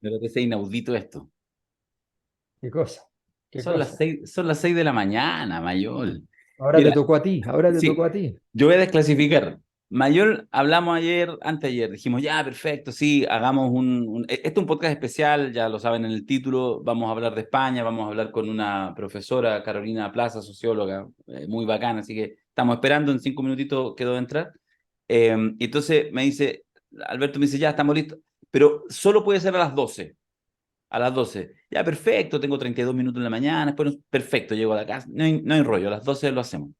Me parece inaudito esto. ¿Qué cosa? ¿Qué Son las cosa? 6 de la mañana, Mayol. Ahora Mira, te tocó a ti, ahora te tocó sí, a ti. yo voy a desclasificar. Mayol, hablamos ayer, anteayer, dijimos, ya, perfecto, sí, hagamos este es un podcast especial, ya lo saben en el título, vamos a hablar de España, vamos a hablar con una profesora, Carolina Plaza, socióloga, muy bacana, así que estamos esperando, en 5 minutitos quedó de entrar. Y entonces me dice, Alberto me dice, ya, estamos listos, pero solo puede ser a las 12. A las 12. Ya, perfecto, tengo 32 minutos en la mañana, después, perfecto, llego a la casa, no hay rollo, a las 12 lo hacemos.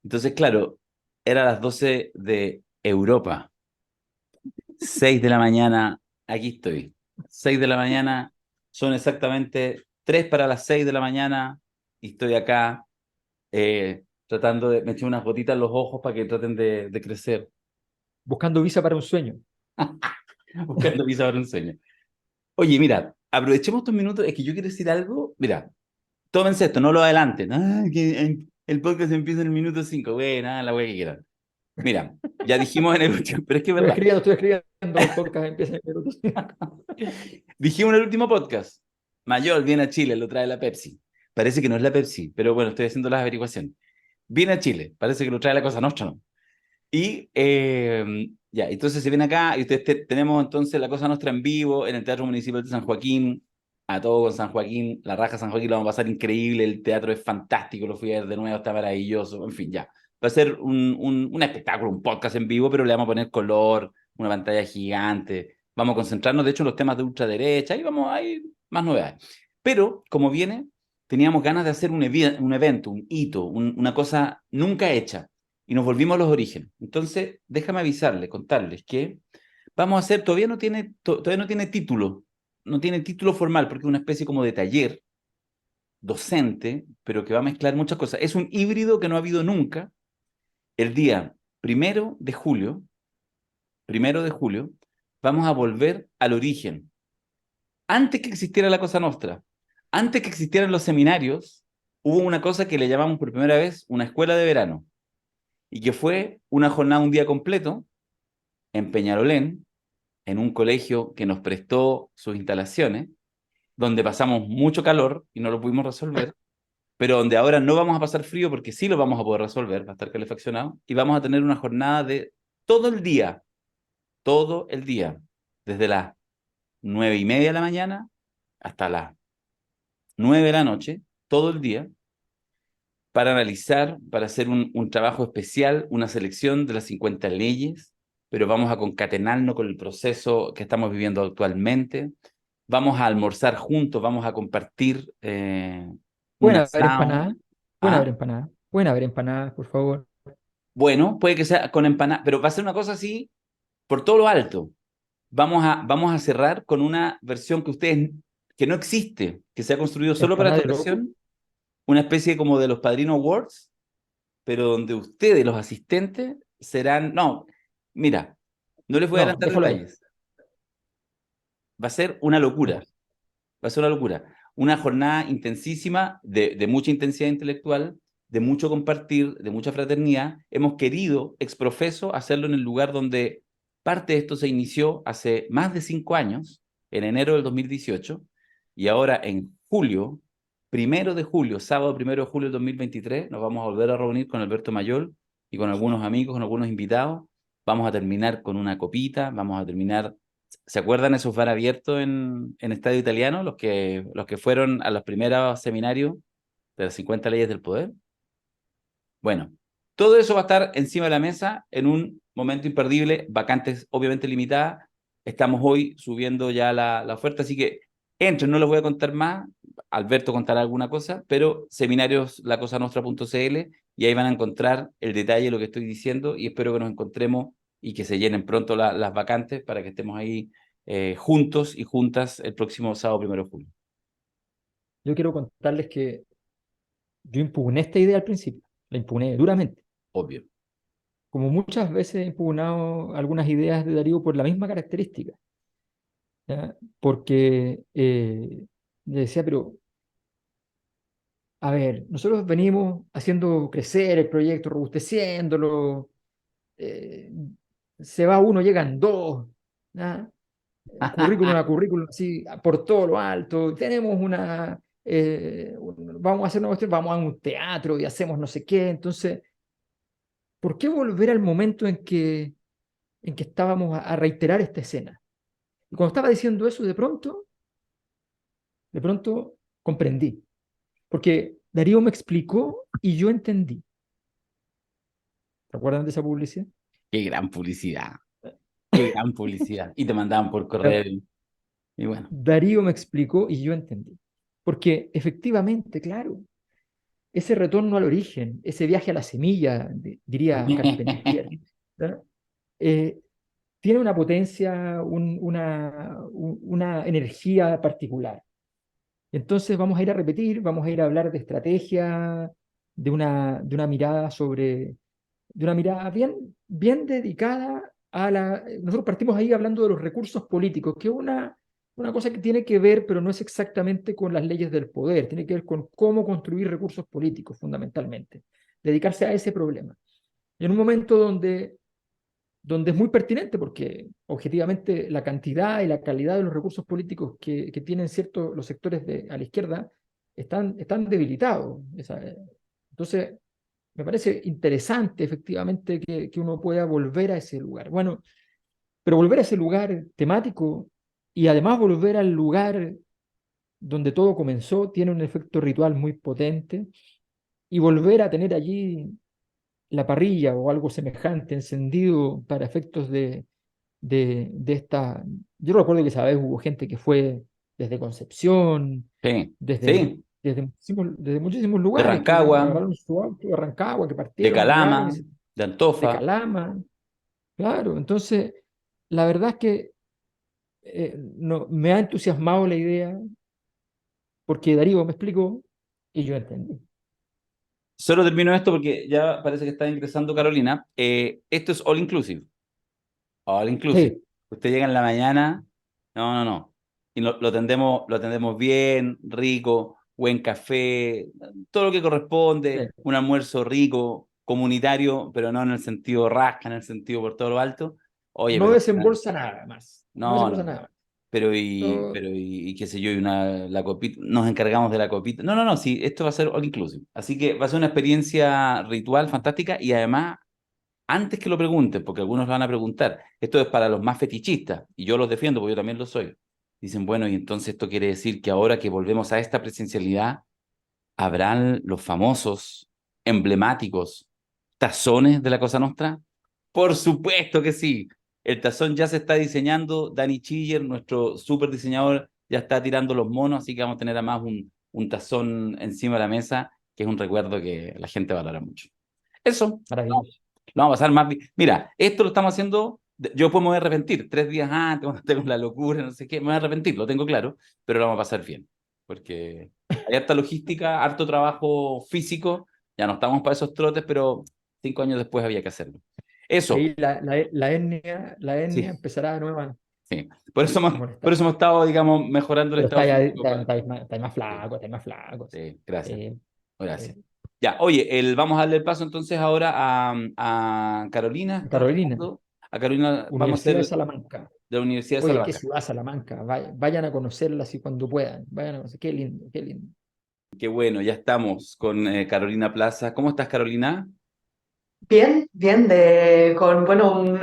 Entonces, claro, era a las 12 de Europa, 6 de la mañana, aquí estoy. 6 de la mañana, son exactamente 3 para las 6 de la mañana, y estoy acá tratando de, me eché unas gotitas en los ojos para que traten de crecer, Buscando visa para un sueño. buscando visa para un sueño. Oye, mira, aprovechemos estos minutos, es que yo quiero decir algo, mira, tómense esto, no lo adelanten. Ah, que el podcast empieza en el minuto 5. Buena, la wea que quieran. Mira, ya dijimos en el último, pero es que es verdad. Estoy escribiendo, el podcast empieza en minutos. Dijimos en el último podcast. Mayol viene a Chile, lo trae la Pepsi. Parece que no es la Pepsi, pero bueno, estoy haciendo las averiguaciones. Viene a Chile, parece que lo trae la Cosa Nostra, ¿no? Y ya, entonces se viene acá y ustedes tenemos entonces la Cosa Nostra en vivo en el Teatro Municipal de San Joaquín. A todo con San Joaquín, la raja San Joaquín lo vamos a pasar increíble, el teatro es fantástico, lo fui a ver de nuevo, está maravilloso, en fin, ya. Va a ser un espectáculo, un podcast en vivo, pero le vamos a poner color, una pantalla gigante, vamos a concentrarnos, de hecho, en los temas de ultraderecha, ahí vamos, hay más novedades. Pero, como viene, teníamos ganas de hacer un evento, un hito, una cosa nunca hecha y nos volvimos a los orígenes. Entonces, déjame avisarles, contarles que vamos a hacer, todavía no tiene título, no tiene título formal, porque es una especie como de taller docente, pero que va a mezclar muchas cosas. Es un híbrido que no ha habido nunca. El día 1 de julio, 1 de julio, vamos a volver al origen. Antes que existiera la Cosa Nostra, antes que existieran los seminarios, hubo una cosa que le llamamos por primera vez una escuela de verano, y que fue una jornada, un día completo, en Peñarolén, en un colegio que nos prestó sus instalaciones, donde pasamos mucho calor y no lo pudimos resolver, pero donde ahora no vamos a pasar frío porque sí lo vamos a poder resolver, va a estar calefaccionado, y vamos a tener una jornada de todo el día, desde las 9:30 de la mañana hasta las 9 de la noche, todo el día, para analizar, para hacer un trabajo especial, una selección de las 50 leyes, pero vamos a concatenarnos con el proceso que estamos viviendo actualmente. Vamos a almorzar juntos, vamos a compartir un Pueden haber asado. empanadas, pueden haber ¿Ah? empanadas, pueden haber empanadas, por favor. Bueno, puede que sea con empanada, pero va a ser una cosa así por todo lo alto. Vamos a cerrar con una versión que no existe, que se ha construido solo para esta Empanadas de loco. ocasión, una especie como de los Padrino Awards, pero donde ustedes, los asistentes, serán, no, mira, no les voy a No, adelantar déjalo ahí. detalles, va a ser una locura, Ya. va a ser una locura, una jornada intensísima, de mucha intensidad intelectual, de mucho compartir, de mucha fraternidad. Hemos querido, exprofeso, hacerlo en el lugar donde parte de esto se inició hace más de 5 años, en enero del 2018, y ahora en julio, 1 de julio, sábado 1 de julio del 2023, nos vamos a volver a reunir con Alberto Mayol y con algunos amigos, con algunos invitados. Vamos a terminar con una copita, vamos a terminar. ¿Se acuerdan esos bar abiertos en Estadio Italiano, los que fueron a los primeros seminarios de las 50 leyes del poder? Bueno, todo eso va a estar encima de la mesa en un momento imperdible, vacantes obviamente limitadas. Estamos hoy subiendo ya la oferta, así que entren, no les voy a contar más. Alberto contará alguna cosa, pero seminarios lacosanostra.cl, y ahí van a encontrar el detalle de lo que estoy diciendo, y espero que nos encontremos y que se llenen pronto las vacantes para que estemos ahí juntos y juntas el próximo sábado 1 de julio. Yo quiero contarles que yo impugné esta idea al principio, la impugné duramente. Obvio. Como muchas veces he impugnado algunas ideas de Darío por la misma característica, ¿ya? Porque le decía, pero a ver, nosotros venimos haciendo crecer el proyecto, robusteciéndolo, eh, se va uno, llegan dos, ¿ya? currículum a currículum, así por todo lo alto. Tenemos vamos a hacer una cuestión, vamos a un teatro y hacemos no sé qué. Entonces, ¿por qué volver al momento en que estábamos a reiterar esta escena? Y cuando estaba diciendo eso, de pronto comprendí. Porque Darío me explicó y yo entendí. ¿Se acuerdan de esa publicidad? Qué gran publicidad, qué gran publicidad. Y te mandaban por correo. Y bueno. Darío me explicó y yo entendí. Porque efectivamente, claro, ese retorno al origen, ese viaje a la semilla, diría Carpentier, ¿verdad? Eh, tiene una potencia, una energía particular. Entonces vamos a ir a repetir, vamos a ir a hablar de estrategia, de una mirada de una mirada bien dedicada a la... Nosotros partimos ahí hablando de los recursos políticos, que es una cosa que tiene que ver, pero no es exactamente con las leyes del poder, tiene que ver con cómo construir recursos políticos, fundamentalmente. Dedicarse a ese problema. Y en un momento donde es muy pertinente, porque objetivamente la cantidad y la calidad de los recursos políticos que tienen ciertos los sectores a la izquierda están debilitados. Entonces, me parece interesante efectivamente que uno pueda volver a ese lugar. Bueno, pero volver a ese lugar temático y además volver al lugar donde todo comenzó tiene un efecto ritual muy potente y volver a tener allí la parrilla o algo semejante encendido para efectos de esta... Yo recuerdo que esa vez hubo gente que fue desde Concepción, Sí, desde, sí, desde muchísimos de lugares que Rancagua, agarraron su auto de Rancagua, que de partieron, llegaron, Calama, de de Antofa. Calama, claro. Entonces, la verdad es que no, me ha entusiasmado la idea porque Darío me explicó y yo entendí. Solo termino esto porque ya parece que está ingresando Carolina. Esto es all inclusive. All inclusive. Sí, Usted llega en la mañana, no, no, no. Y lo atendemos bien, rico, buen café, todo lo que corresponde, sí. un almuerzo rico, comunitario, pero no en el sentido rasca, en el sentido por todo lo alto. Oye, No pero desembolsa nada más, no no, desembolsa no. nada más. Pero y qué sé yo, y la copita, nos encargamos de la copita. No, no, no, sí, esto va a ser all inclusive. Así que va a ser una experiencia ritual fantástica y además antes que lo pregunten, porque algunos lo van a preguntar, esto es para los más fetichistas, y yo los defiendo porque yo también lo soy. Dicen, bueno, y entonces esto quiere decir que ahora que volvemos a esta presencialidad, ¿habrán los famosos, emblemáticos tazones de la Cosa Nostra? Por supuesto que sí. El tazón ya se está diseñando, Danny Chiller, nuestro super diseñador, ya está tirando los monos, así que vamos a tener además un tazón encima de la mesa, que es un recuerdo que la gente valora mucho. Eso. Maravilloso. Lo vamos a pasar más bien. Mira, esto lo estamos haciendo. Yo pues me voy a arrepentir 3 días antes, cuando tengo la locura, no sé qué, me voy a arrepentir, lo tengo claro, pero lo vamos a pasar bien. Porque hay harta logística, harto trabajo físico, ya no estamos para esos trotes, pero 5 años después había que hacerlo. Eso, Ahí la etnia sí, empezará de nuevo sí. a Por molestar. eso hemos estado, digamos, mejorando el Pero estado físico. está más Sí, flaco, está más flaco. Sí. sí, gracias, Eh, gracias. eh, Ya, oye, vamos a darle el paso entonces ahora a Carolina, está Carolina, esperando. A Carolina vamos a Universidad de hacer Salamanca. de la Universidad de Oye, qué Salamanca. ciudad Salamanca. Vayan a conocerla así cuando puedan. Vayan a conocer. Qué lindo, qué lindo. Qué bueno, ya estamos con Carolina Plaza. ¿Cómo estás, Carolina? Bien, bien, bueno,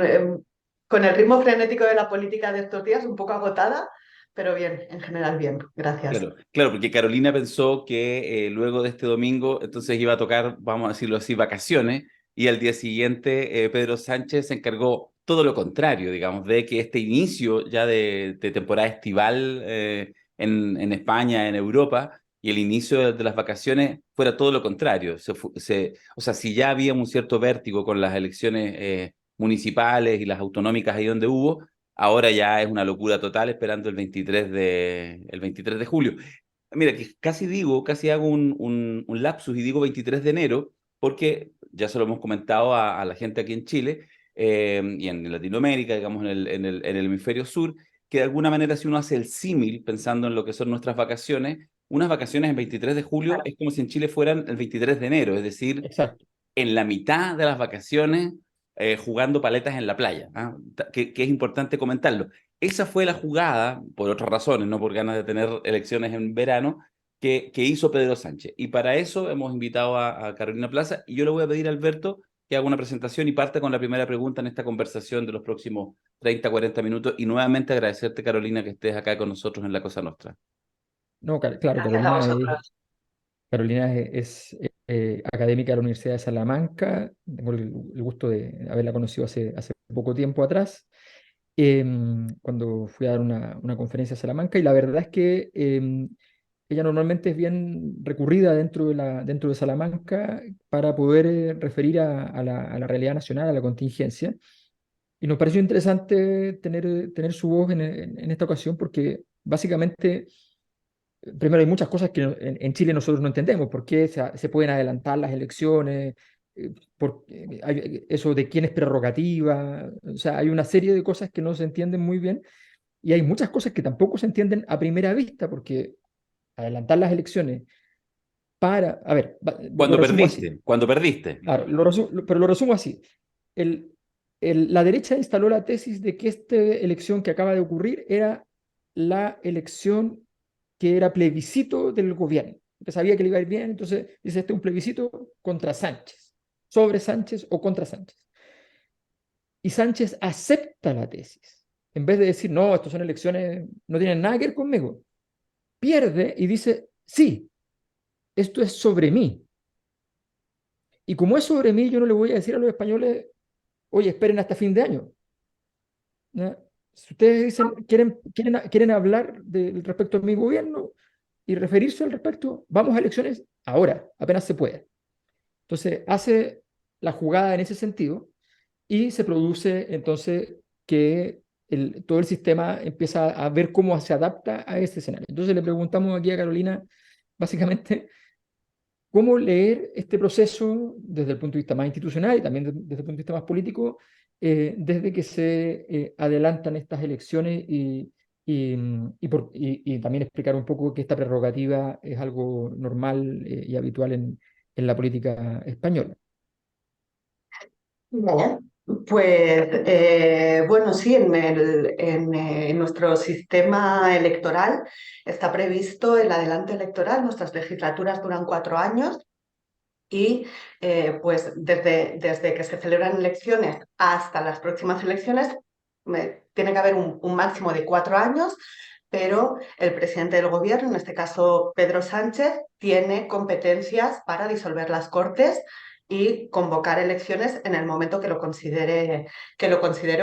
con el ritmo frenético de la política de estos días, un poco agotada, pero bien, en general bien, gracias. Claro, claro, porque Carolina pensó que luego de este domingo, entonces iba a tocar, vamos a decirlo así, vacaciones, y al día siguiente Pedro Sánchez se encargó todo lo contrario, digamos, de que este inicio ya de temporada estival en España, en Europa, y el inicio de las vacaciones fuera todo lo contrario. O sea, si ya había un cierto vértigo con las elecciones municipales y las autonómicas ahí donde hubo, ahora ya es una locura total esperando el 23 de julio. Mira, que casi digo, casi hago un lapsus y digo 23 de enero, porque ya se lo hemos comentado a la gente aquí en Chile y en Latinoamérica, digamos en el hemisferio sur, que de alguna manera si uno hace el símil, pensando en lo que son nuestras vacaciones, unas vacaciones en 23 de julio es como si en Chile fueran el 23 de enero, es decir, Exacto. en la mitad de las vacaciones jugando paletas en la playa, ¿ah? Que es importante comentarlo. Esa fue la jugada, por otras razones, no por ganas de tener elecciones en verano, que hizo Pedro Sánchez. Y para eso hemos invitado a Carolina Plaza y yo le voy a pedir a Alberto que haga una presentación y parte con la primera pregunta en esta conversación de los próximos 30, 40 minutos. Y nuevamente agradecerte, Carolina, que estés acá con nosotros en La Cosa Nostra. No, claro, Gracias a vosotros. Carolina académica de la Universidad de Salamanca. Tengo el gusto de haberla conocido hace poco tiempo atrás, cuando fui a dar una conferencia a Salamanca, y la verdad es que ella normalmente es bien recurrida dentro de Salamanca para poder referir a la realidad nacional, a la contingencia. Y nos pareció interesante tener su voz en esta ocasión porque básicamente, primero hay muchas cosas que en Chile nosotros no entendemos. ¿Por qué se pueden adelantar las elecciones? Eso de quién es prerrogativa. O sea, hay una serie de cosas que no se entienden muy bien, y hay muchas cosas que tampoco se entienden a primera vista, porque adelantar las elecciones para... A ver, lo Cuando resumo así. perdiste, cuando perdiste. Claro, pero lo resumo así. El, la derecha instaló la tesis de que esta elección que acaba de ocurrir era la elección que era plebiscito del gobierno, que sabía que le iba a ir bien. Entonces dice: este es un plebiscito contra Sánchez, sobre Sánchez o contra Sánchez. Y Sánchez acepta la tesis. En vez de decir: no, estas son elecciones, no tienen nada que ver conmigo, pierde y dice: sí, esto es sobre mí. Y como es sobre mí, yo no le voy a decir a los españoles: oye, esperen hasta fin de año. ¿Ya? Si ustedes dicen, quieren hablar respecto a mi gobierno y referirse al respecto, vamos a elecciones ahora, apenas se pueda. Entonces, hace la jugada en ese sentido, y se produce entonces que todo el sistema empieza a ver cómo se adapta a este escenario. Entonces le preguntamos aquí a Carolina, básicamente, cómo leer este proceso desde el punto de vista más institucional y también desde el punto de vista más político, desde que se adelantan estas elecciones, y también explicar un poco que esta prerrogativa es algo normal y habitual en la política española. Bien, pues bueno, sí, en nuestro sistema electoral está previsto el adelanto electoral. Nuestras legislaturas duran 4 años y pues desde que se celebran elecciones hasta las próximas elecciones tiene que haber un máximo de 4 años, pero el presidente del gobierno, en este caso Pedro Sánchez, tiene competencias para disolver las Cortes y convocar elecciones en el momento que lo considere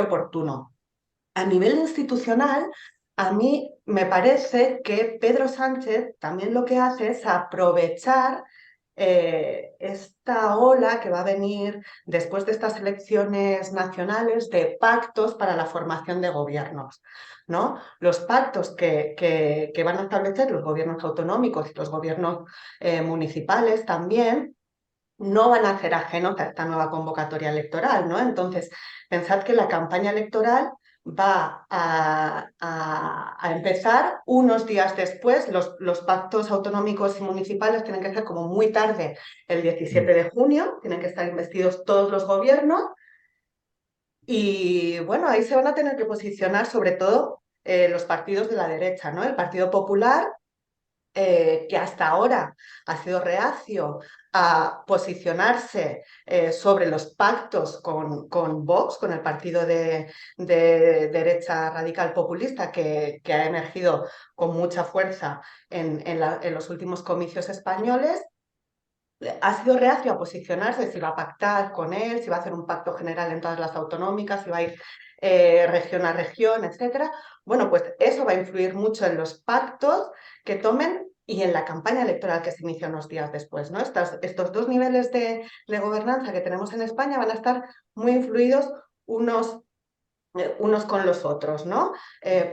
oportuno. A nivel institucional, a mí me parece que Pedro Sánchez también lo que hace es aprovechar esta ola que va a venir después de estas elecciones nacionales de pactos para la formación de gobiernos, ¿no? Los pactos que van a establecer los gobiernos autonómicos y los gobiernos municipales también no van a ser ajenos a esta nueva convocatoria electoral, ¿no? Entonces, pensad que la campaña electoral va a empezar unos días después. Los pactos autonómicos y municipales tienen que ser como muy tarde, el 17 de junio, tienen que estar investidos todos los gobiernos y, bueno, ahí se van a tener que posicionar sobre todo los partidos de la derecha, ¿no? El Partido Popular, que hasta ahora ha sido reacio a posicionarse sobre los pactos con Vox, con el partido de derecha radical populista que ha emergido con mucha fuerza en los últimos comicios españoles. Ha sido reacio a posicionarse si va a pactar con él, si va a hacer un pacto general en todas las autonómicas, si va a ir región a región, etc. Bueno, pues eso va a influir mucho en los pactos que tomen y en la campaña electoral que se inicia unos días después, ¿no? Estos dos niveles de gobernanza que tenemos en España van a estar muy influidos unos con los otros, ¿no?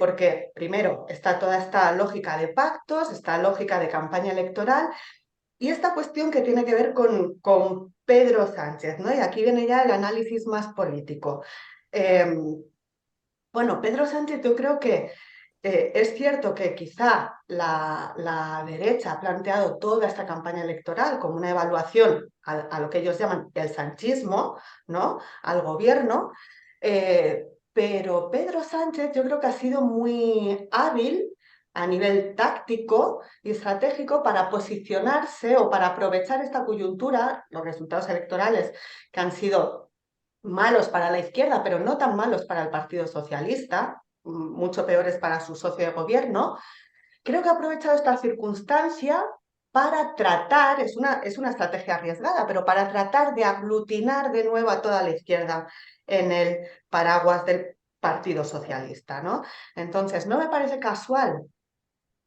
Porque primero está toda esta lógica de pactos, esta lógica de campaña electoral, y esta cuestión que tiene que ver con Pedro Sánchez, ¿no? Y aquí viene ya el análisis más político. Bueno, Pedro Sánchez yo creo que es cierto que quizá la derecha ha planteado toda esta campaña electoral como una evaluación a lo que ellos llaman el sanchismo, ¿no? Al gobierno, pero Pedro Sánchez yo creo que ha sido muy hábil a nivel táctico y estratégico para posicionarse o para aprovechar esta coyuntura, los resultados electorales que han sido malos para la izquierda, pero no tan malos para el Partido Socialista, mucho peores para su socio de gobierno. Creo que ha aprovechado esta circunstancia para tratar, es una estrategia arriesgada, pero para tratar de aglutinar de nuevo a toda la izquierda en el paraguas del Partido Socialista, ¿no? Entonces, no me parece casual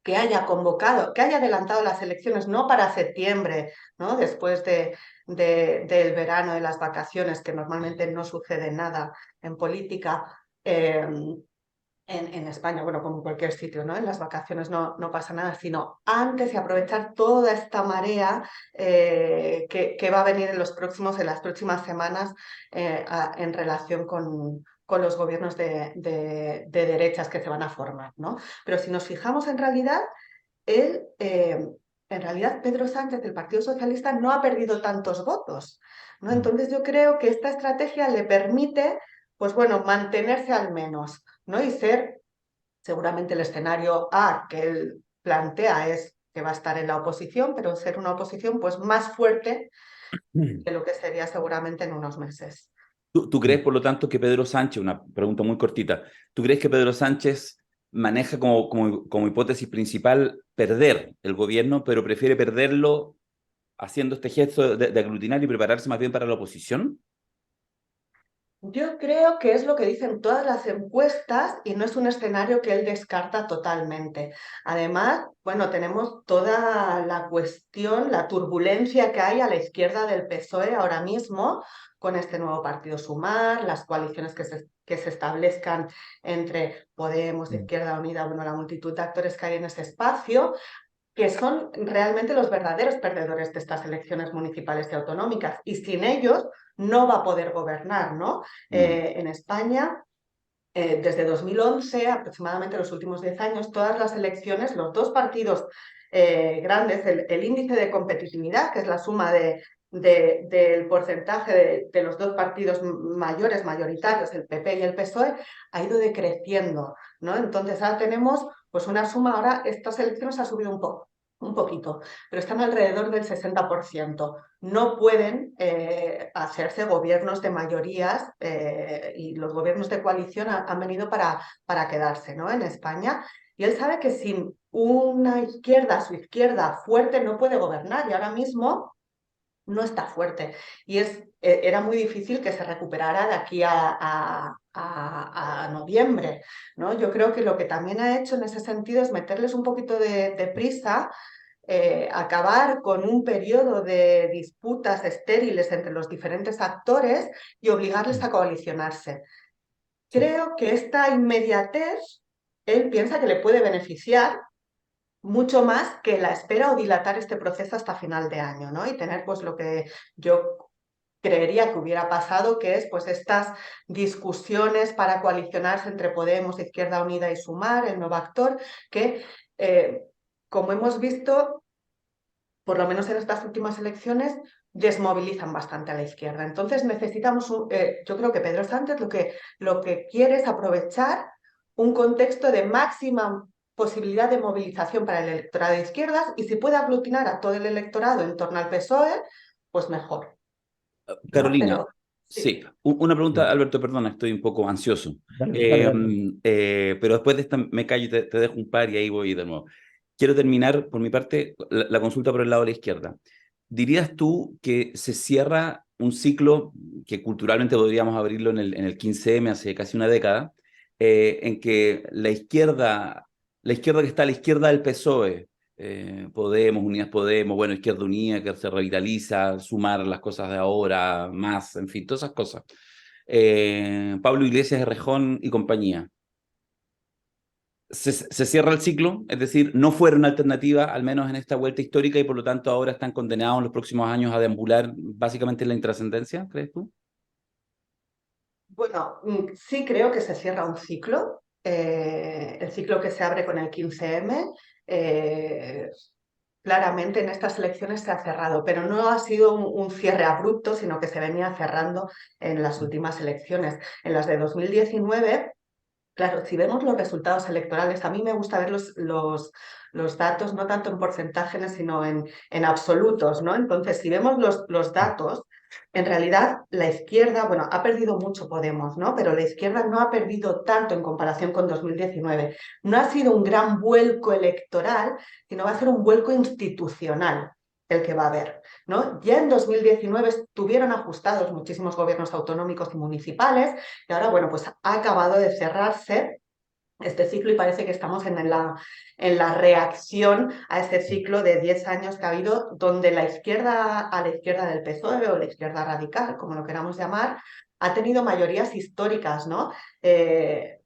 que haya convocado, que haya adelantado las elecciones no para septiembre, ¿no? Después del verano, de las vacaciones, que normalmente no sucede nada en política, en España, bueno, como en cualquier sitio, ¿no? En las vacaciones no pasa nada, sino antes de aprovechar toda esta marea que va a venir en las próximas semanas en relación con los gobiernos de derechas que se van a formar, ¿no? Pero si nos fijamos en realidad, en realidad Pedro Sánchez del Partido Socialista no ha perdido tantos votos, ¿no? Entonces yo creo que esta estrategia le permite, pues bueno, mantenerse al menos, ¿no? Y ser seguramente el escenario A que él plantea es que va a estar en la oposición, pero ser una oposición pues más fuerte que lo que sería seguramente en unos meses. ¿Tú crees, por lo tanto, que Pedro Sánchez, una pregunta muy cortita, ¿tú crees que Pedro Sánchez maneja como hipótesis principal perder el gobierno, pero prefiere perderlo haciendo este gesto de aglutinar y prepararse más bien para la oposición? Yo creo que es lo que dicen todas las encuestas y no es un escenario que él descarta totalmente. Además, bueno, tenemos toda la cuestión, la turbulencia que hay a la izquierda del PSOE ahora mismo con este nuevo partido Sumar, las coaliciones que se establezcan entre Podemos, Izquierda Unida, bueno, la multitud de actores que hay en ese espacio, que son realmente los verdaderos perdedores de estas elecciones municipales y autonómicas. Y sin ellos no va a poder gobernar, ¿no? En España, desde 2011, aproximadamente los últimos 10 años, todas las elecciones, los dos partidos grandes, el índice de competitividad, que es la suma del porcentaje de los dos partidos mayores, mayoritarios, el PP y el PSOE, ha ido decreciendo, ¿no? Entonces ahora tenemos pues una suma, ahora estas elecciones ha subido un poquito, pero están alrededor del 60%. No pueden hacerse gobiernos de mayorías y los gobiernos de coalición han venido para quedarse, ¿no? En España. Y él sabe que sin una izquierda, su izquierda fuerte, no puede gobernar y ahora mismo no está fuerte. Y era muy difícil que se recuperara de aquí a noviembre, ¿no? Yo creo que lo que también ha hecho en ese sentido es meterles un poquito de prisa, acabar con un periodo de disputas estériles entre los diferentes actores y obligarles a coalicionarse. Creo que esta inmediatez, él piensa que le puede beneficiar mucho más que la espera o dilatar este proceso hasta final de año, ¿no? Y tener pues lo que yo creería que hubiera pasado, que es pues estas discusiones para coalicionarse entre Podemos, Izquierda Unida y Sumar, el nuevo actor, que como hemos visto, por lo menos en estas últimas elecciones, desmovilizan bastante a la izquierda. Entonces necesitamos, yo creo que Pedro Sánchez lo que quiere es aprovechar un contexto de máxima posibilidad de movilización para el electorado de izquierdas y si puede aglutinar a todo el electorado en torno al PSOE, pues mejor, ¿no? Carolina, Pero sí, sí. una pregunta, Alberto, perdona, estoy un poco ansioso. Dale, dale, dale. Pero después de esta me callo y te dejo un par y ahí voy de nuevo. Quiero terminar, por mi parte, la consulta por el lado de la izquierda. ¿Dirías tú que se cierra un ciclo que culturalmente podríamos abrirlo en el 15M hace casi una década, en que la izquierda que está a la izquierda del PSOE, Podemos, Unidas Podemos, bueno, Izquierda Unida, que se revitaliza, sumar las cosas de ahora, más, en fin, todas esas cosas. Pablo Iglesias, Errejón y compañía. Se cierra el ciclo, es decir, no fueron alternativa, al menos en esta vuelta histórica, y por lo tanto ahora están condenados en los próximos años a deambular básicamente en la intrascendencia, ¿crees tú? Bueno, sí creo que se cierra un ciclo. el ciclo que se abre con el 15M, claramente en estas elecciones se ha cerrado, pero no ha sido un cierre abrupto, sino que se venía cerrando en las últimas elecciones. En las de 2019, claro, si vemos los resultados electorales, a mí me gusta ver los datos no tanto en porcentajes, sino en absolutos, ¿no? Entonces, si vemos los datos, en realidad la izquierda, bueno, ha perdido mucho Podemos, ¿no? Pero la izquierda no ha perdido tanto en comparación con 2019. No ha sido un gran vuelco electoral, sino va a ser un vuelco institucional el que va a haber, ¿no? Ya en 2019 estuvieron ajustados muchísimos gobiernos autonómicos y municipales, y ahora, bueno, pues ha acabado de cerrarse este ciclo y parece que estamos en la reacción a ese ciclo de 10 años que ha habido, donde la izquierda, a la izquierda del PSOE o la izquierda radical, como lo queramos llamar, ha tenido mayorías históricas, ¿no?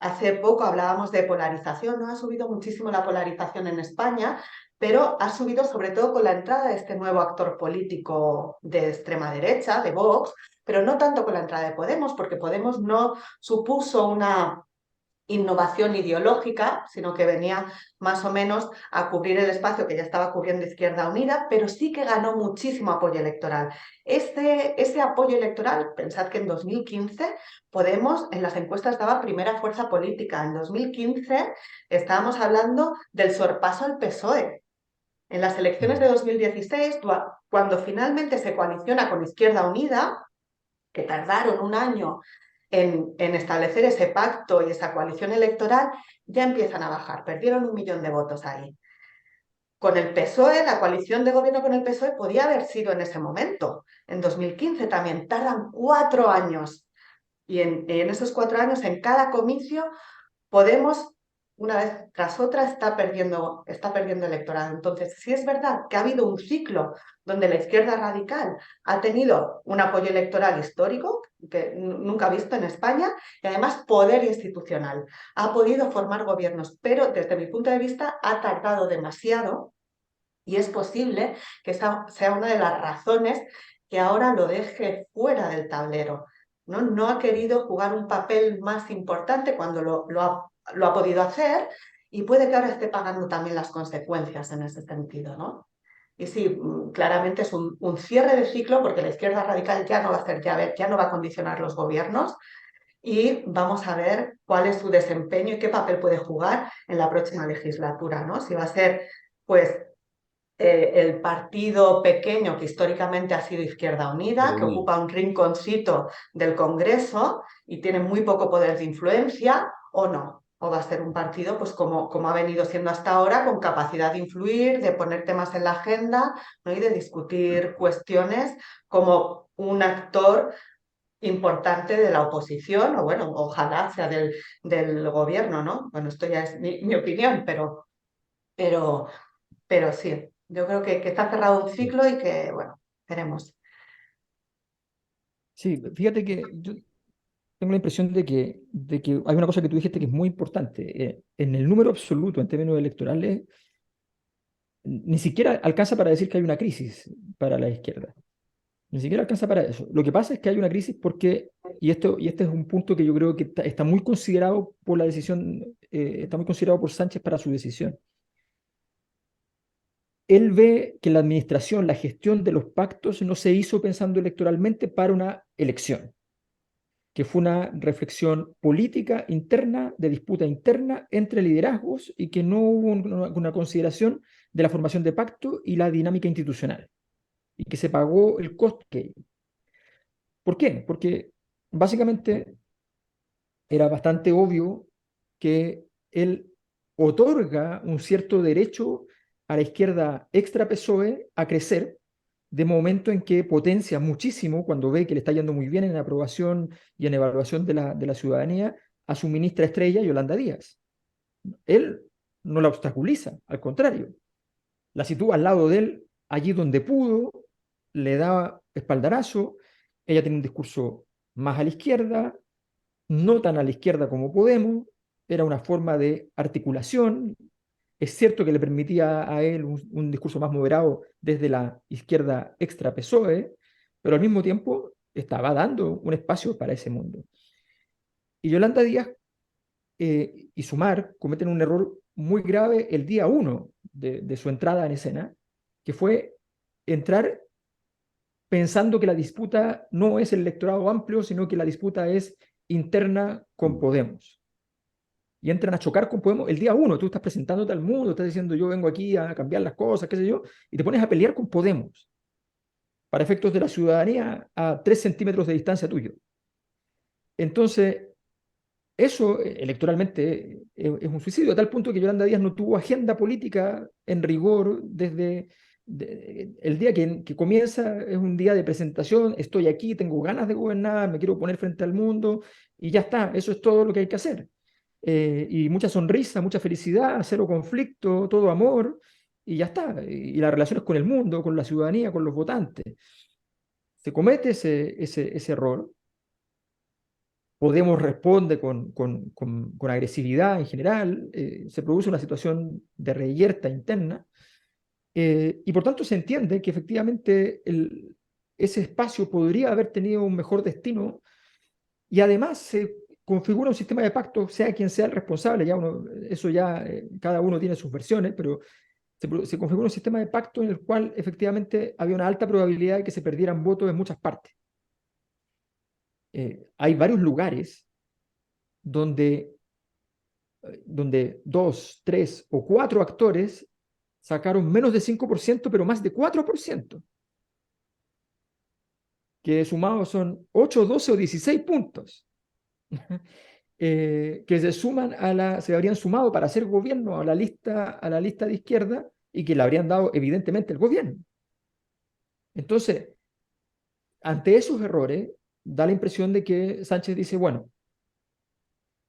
Hace poco hablábamos de polarización, ¿no? Ha subido muchísimo la polarización en España, pero ha subido sobre todo con la entrada de este nuevo actor político de extrema derecha, de Vox, pero no tanto con la entrada de Podemos, porque Podemos no supuso una innovación ideológica, sino que venía más o menos a cubrir el espacio que ya estaba cubriendo Izquierda Unida, pero sí que ganó muchísimo apoyo electoral. Ese apoyo electoral, pensad que en 2015 Podemos en las encuestas daba primera fuerza política. En 2015 estábamos hablando del sorpaso al PSOE. En las elecciones de 2016, cuando finalmente se coaliciona con Izquierda Unida, que tardaron un año en establecer ese pacto y esa coalición electoral, ya empiezan a bajar. Perdieron 1 millón de votos ahí. Con el PSOE, la coalición de gobierno con el PSOE podía haber sido en ese momento. En 2015 también tardan 4 años. Y en esos 4 años, en cada comicio, Podemos, una vez tras otra, está perdiendo electorado. Entonces, sí es verdad que ha habido un ciclo donde la izquierda radical ha tenido un apoyo electoral histórico, que nunca visto en España, y además poder institucional. Ha podido formar gobiernos, pero desde mi punto de vista ha tardado demasiado y es posible que esa sea una de las razones que ahora lo deje fuera del tablero. No ha querido jugar un papel más importante cuando lo ha podido hacer y puede que ahora esté pagando también las consecuencias en ese sentido, ¿no? Y sí, claramente es un cierre de ciclo porque la izquierda radical ya no va a hacer llave, ya no va a condicionar los gobiernos y vamos a ver cuál es su desempeño y qué papel puede jugar en la próxima legislatura, ¿no? Si va a ser, pues, el partido pequeño que históricamente ha sido Izquierda Unida, que ocupa un rinconcito del Congreso y tiene muy poco poder de influencia, o no. O va a ser un partido, pues como ha venido siendo hasta ahora, con capacidad de influir, de poner temas en la agenda, ¿no? Y de discutir cuestiones como un actor importante de la oposición, o bueno, ojalá sea del gobierno, ¿no? Bueno, esto ya es mi opinión, pero pero sí, yo creo que está cerrado un ciclo y que, bueno, veremos. Sí, fíjate que yo tengo la impresión de que hay una cosa que tú dijiste que es muy importante. En el número absoluto, en términos electorales, ni siquiera alcanza para decir que hay una crisis para la izquierda. Ni siquiera alcanza para eso. Lo que pasa es que hay una crisis porque, y este es un punto que yo creo que está muy considerado por la decisión, está muy considerado por Sánchez para su decisión. Él ve que la administración, la gestión de los pactos no se hizo pensando electoralmente para una elección, que fue una reflexión política interna, de disputa interna entre liderazgos y que no hubo una consideración de la formación de pacto y la dinámica institucional, y que se pagó el costo. ¿Por qué? Porque básicamente era bastante obvio que él otorga un cierto derecho a la izquierda extra PSOE a crecer, de momento en que potencia muchísimo, cuando ve que le está yendo muy bien en aprobación y en evaluación de la ciudadanía, a su ministra estrella, Yolanda Díaz. Él no la obstaculiza, al contrario, la sitúa al lado de él, allí donde pudo, le da espaldarazo, ella tiene un discurso más a la izquierda, no tan a la izquierda como Podemos, era una forma de articulación. Es cierto que le permitía a él un discurso más moderado desde la izquierda extra PSOE, pero al mismo tiempo estaba dando un espacio para ese mundo. Y Yolanda Díaz y Sumar cometen un error muy grave el día 1 de su entrada en escena, que fue entrar pensando que la disputa no es el electorado amplio, sino que la disputa es interna con Podemos. Y entran a chocar con Podemos el día 1. Tú estás presentándote al mundo, estás diciendo yo vengo aquí a cambiar las cosas, qué sé yo, y te pones a pelear con Podemos para efectos de la ciudadanía a 3 centímetros de distancia tuyo. Entonces, eso electoralmente es un suicidio, a tal punto que Yolanda Díaz no tuvo agenda política en rigor desde el día que comienza. Es un día de presentación, estoy aquí, tengo ganas de gobernar, me quiero poner frente al mundo y ya está, eso es todo lo que hay que hacer. Y mucha sonrisa, mucha felicidad, cero conflicto, todo amor y ya está. Y las relaciones con el mundo, con la ciudadanía, con los votantes. Se comete ese error. Podemos responde con agresividad en general, se produce una situación de reyerta interna, y por tanto se entiende que efectivamente ese espacio podría haber tenido un mejor destino, y además se configura un sistema de pacto, sea quien sea el responsable, eso ya cada uno tiene sus versiones, pero se configura un sistema de pacto en el cual efectivamente había una alta probabilidad de que se perdieran votos en muchas partes. Hay varios lugares donde 2, 3 o 4 actores sacaron menos de 5%, pero más de 4%, que sumados son 8, 12 o 16 puntos, que se habrían sumado para hacer gobierno a la lista de izquierda y que le habrían dado evidentemente el gobierno. Entonces, ante esos errores, da la impresión de que Sánchez dice, bueno,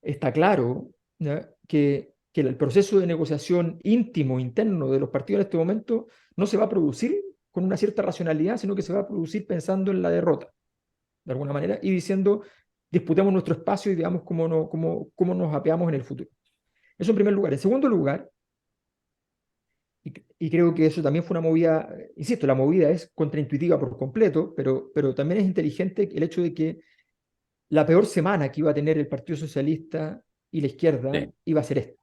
está claro, ¿ya?, que el proceso de negociación íntimo, interno de los partidos en este momento no se va a producir con una cierta racionalidad, sino que se va a producir pensando en la derrota, de alguna manera, y diciendo, disputemos nuestro espacio y veamos cómo nos apeamos en el futuro. Eso en primer lugar. En segundo lugar, y creo que eso también fue una movida, insisto, la movida es contraintuitiva por completo, pero también es inteligente el hecho de que la peor semana que iba a tener el Partido Socialista y la izquierda Sí. iba a ser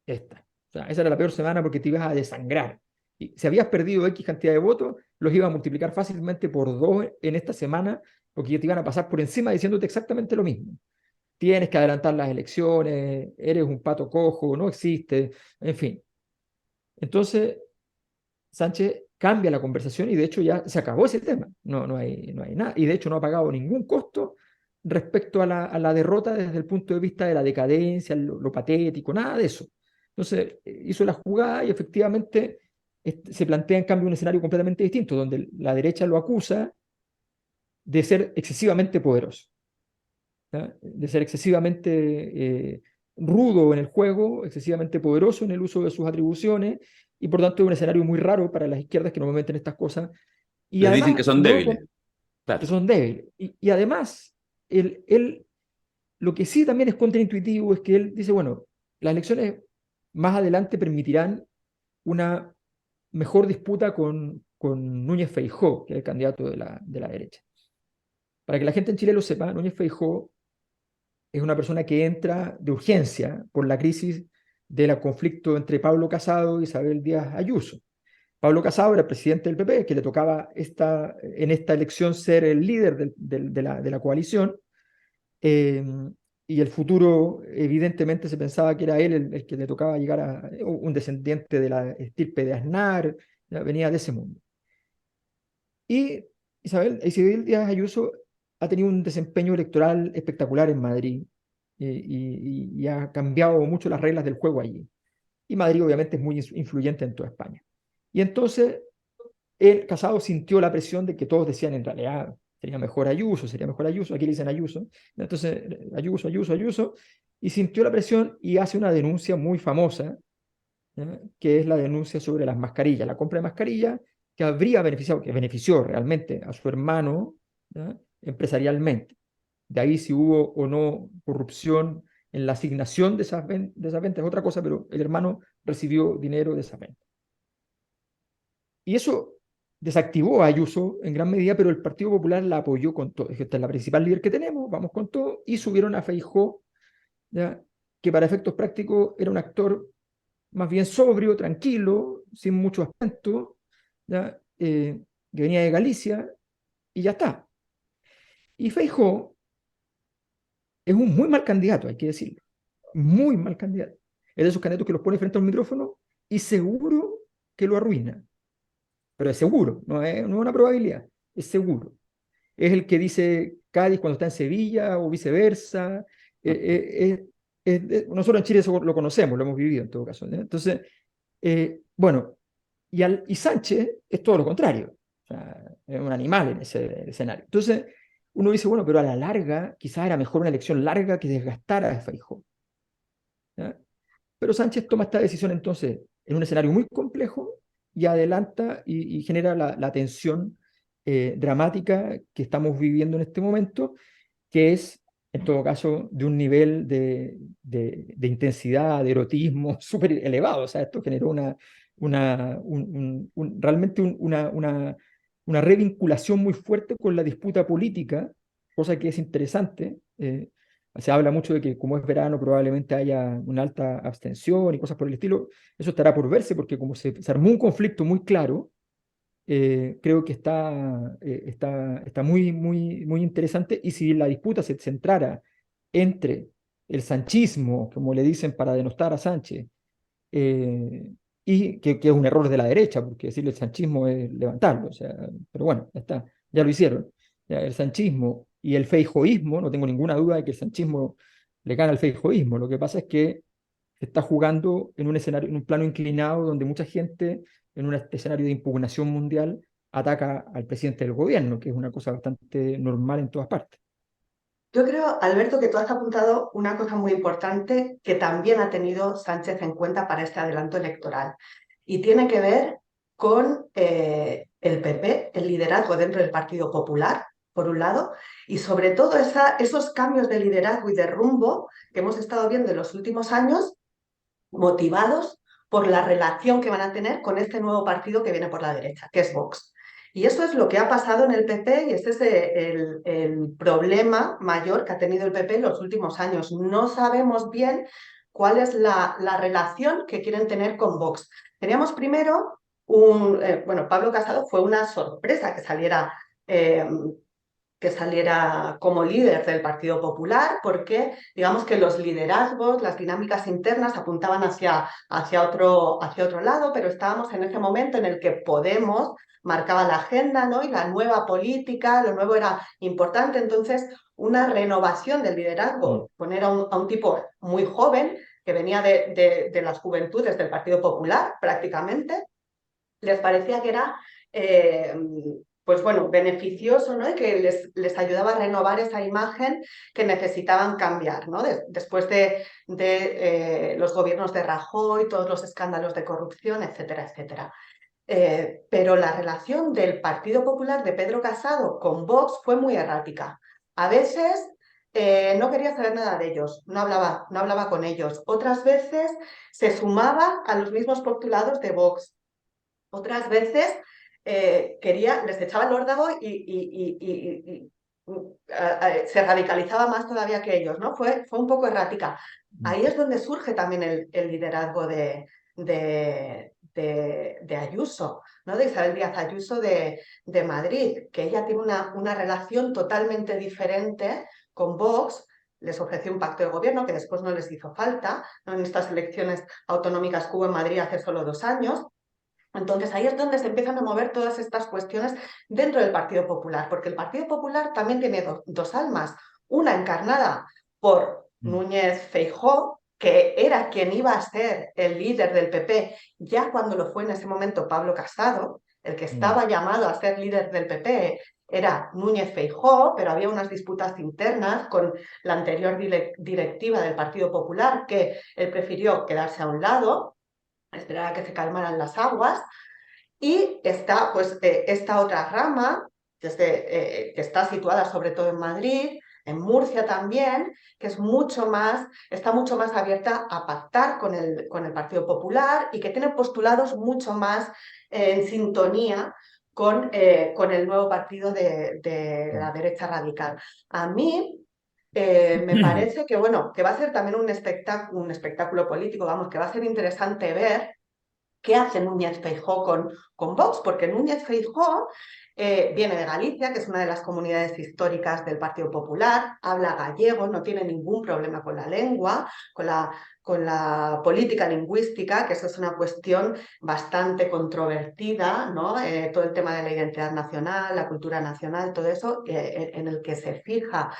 esta. O sea, esa era la peor semana porque te ibas a desangrar. Y si habías perdido X cantidad de votos, los ibas a multiplicar fácilmente por 2 en esta semana, porque ya te iban a pasar por encima diciéndote exactamente lo mismo. Tienes que adelantar las elecciones, eres un pato cojo, no existe, en fin. Entonces, Sánchez cambia la conversación y de hecho ya se acabó ese tema. No hay nada. Y de hecho no ha pagado ningún costo respecto a la derrota desde el punto de vista de la decadencia, lo patético, nada de eso. Entonces hizo la jugada y efectivamente se plantea en cambio un escenario completamente distinto, donde la derecha lo acusa de ser excesivamente poderoso, ¿ya?, de ser excesivamente rudo en el juego, excesivamente poderoso en el uso de sus atribuciones, y por tanto es un escenario muy raro para las izquierdas que normalmente en estas cosas. Y Les dicen que además, son débiles. que Claro. son débiles. Y además, lo que sí también es contraintuitivo es que él dice, bueno, las elecciones más adelante permitirán una mejor disputa con Núñez Feijóo, que es el candidato de la derecha. Para que la gente en Chile lo sepa, Núñez Feijóo es una persona que entra de urgencia por la crisis del conflicto entre Pablo Casado y Isabel Díaz Ayuso. Pablo Casado era presidente del PP, que le tocaba en esta elección ser el líder de la coalición, eh, y el futuro, evidentemente, se pensaba que era él el que le tocaba llegar a un descendiente de la estirpe de Aznar, ya venía de ese mundo. Y Isabel Díaz Ayuso ha tenido un desempeño electoral espectacular en Madrid, y ha cambiado mucho las reglas del juego allí. Y Madrid obviamente es muy influyente en toda España. Y entonces el Casado sintió la presión de que todos decían en realidad sería mejor Ayuso, aquí le dicen Ayuso, entonces Ayuso, y sintió la presión y hace una denuncia muy famosa, ¿ya?, que es la denuncia sobre las mascarillas, la compra de mascarillas que que benefició realmente a su hermano, ¿ya?, empresarialmente. De ahí si hubo o no corrupción en la asignación de esas ventas es otra cosa, pero el hermano recibió dinero de esas ventas. Y eso desactivó a Ayuso en gran medida, pero el Partido Popular la apoyó con todo. Esta es la principal líder que tenemos, vamos con todo, y subieron a Feijóo, ¿ya?, que para efectos prácticos era un actor más bien sobrio, tranquilo, sin mucho acento, ¿ya? Que venía de Galicia y ya está. Y Feijóo es un muy mal candidato, hay que decirlo, muy mal candidato. Es de esos candidatos que los pone frente al micrófono y seguro que lo arruina, pero es seguro, no es una probabilidad, es seguro. Es el que dice Cádiz cuando está en Sevilla o viceversa. Nosotros en Chile eso lo conocemos, lo hemos vivido en todo caso, ¿no? Entonces, bueno, y Sánchez es todo lo contrario. O sea, es un animal en ese escenario. Entonces, uno dice, bueno, pero a la larga, quizás era mejor una elección larga que desgastar a Feijóo, ¿ya? Pero Sánchez toma esta decisión entonces en un escenario muy complejo y adelanta y genera la tensión dramática que estamos viviendo en este momento, que es, en todo caso, de un nivel de intensidad, de erotismo súper elevado. O sea, esto generó realmente una revinculación muy fuerte con la disputa política, cosa que es interesante. Se habla mucho de que como es verano probablemente haya una alta abstención y cosas por el estilo. Eso estará por verse porque como se armó un conflicto muy claro, creo que está muy, muy, muy interesante. Y si la disputa se centrara entre el sanchismo, como le dicen para denostar a Sánchez, eh, y que es un error de la derecha, porque decirle el sanchismo es levantarlo, o sea, pero bueno, ya está, ya lo hicieron. Ya, el sanchismo y el feijoísmo, no tengo ninguna duda de que el sanchismo le gana al feijoísmo. Lo que pasa es que se está jugando en un escenario, en un plano inclinado donde mucha gente, en un escenario de impugnación mundial, ataca al presidente del gobierno, que es una cosa bastante normal en todas partes. Yo creo, Alberto, que tú has apuntado una cosa muy importante que también ha tenido Sánchez en cuenta para este adelanto electoral y tiene que ver con el PP, el liderazgo dentro del Partido Popular, por un lado, y sobre todo esos cambios de liderazgo y de rumbo que hemos estado viendo en los últimos años, motivados por la relación que van a tener con este nuevo partido que viene por la derecha, que es Vox. Y eso es lo que ha pasado en el PP y este es el problema mayor que ha tenido el PP en los últimos años. No sabemos bien cuál es la relación que quieren tener con Vox. Teníamos primero bueno, Pablo Casado fue una sorpresa eh, que saliera como líder del Partido Popular, porque digamos que los liderazgos, las dinámicas internas apuntaban hacia otro lado, pero estábamos en ese momento en el que Podemos marcaba la agenda, ¿no? Y la nueva política, lo nuevo era importante, entonces una renovación del liderazgo, poner a un tipo muy joven que venía de las juventudes del Partido Popular prácticamente, les parecía que era, pues bueno, beneficioso, ¿no? Y que les ayudaba a renovar esa imagen que necesitaban cambiar, ¿no? Después de los gobiernos de Rajoy, todos los escándalos de corrupción, etcétera, etcétera. Pero la relación del Partido Popular de Pedro Casado con Vox fue muy errática. A veces no quería saber nada de ellos, no hablaba con ellos. Otras veces se sumaba a los mismos postulados de Vox. Otras veces les echaba el órdago y se radicalizaba más todavía que ellos, ¿no? Fue un poco errática. Ahí es donde surge también el liderazgo de Ayuso, ¿no? De Isabel Díaz Ayuso de Madrid, que ella tiene una relación totalmente diferente con Vox. Les ofreció un pacto de gobierno que después no les hizo falta, ¿no? En estas elecciones autonómicas que hubo en Madrid hace solo 2 años. Entonces ahí es donde se empiezan a mover todas estas cuestiones dentro del Partido Popular, porque el Partido Popular también tiene dos almas, una encarnada por Núñez Feijóo, que era quien iba a ser el líder del PP, ya cuando lo fue en ese momento Pablo Casado, el que estaba llamado a ser líder del PP era Núñez Feijóo, pero había unas disputas internas con la anterior directiva del Partido Popular, que él prefirió quedarse a un lado, esperar a que se calmaran las aguas. Y está pues esta otra rama, que está situada sobre todo en Madrid, en Murcia también, que está mucho más abierta a pactar con el Partido Popular y que tiene postulados mucho más en sintonía con el nuevo partido de la derecha radical. A mí me parece que, bueno, que va a ser también un espectáculo político, vamos, que va a ser interesante ver qué hace Núñez Feijóo con Vox, porque Núñez Feijóo viene de Galicia, que es una de las comunidades históricas del Partido Popular, habla gallego, no tiene ningún problema con la lengua, con la política lingüística, que eso es una cuestión bastante controvertida, ¿no? Todo el tema de la identidad nacional, la cultura nacional, todo eso, en el que se fija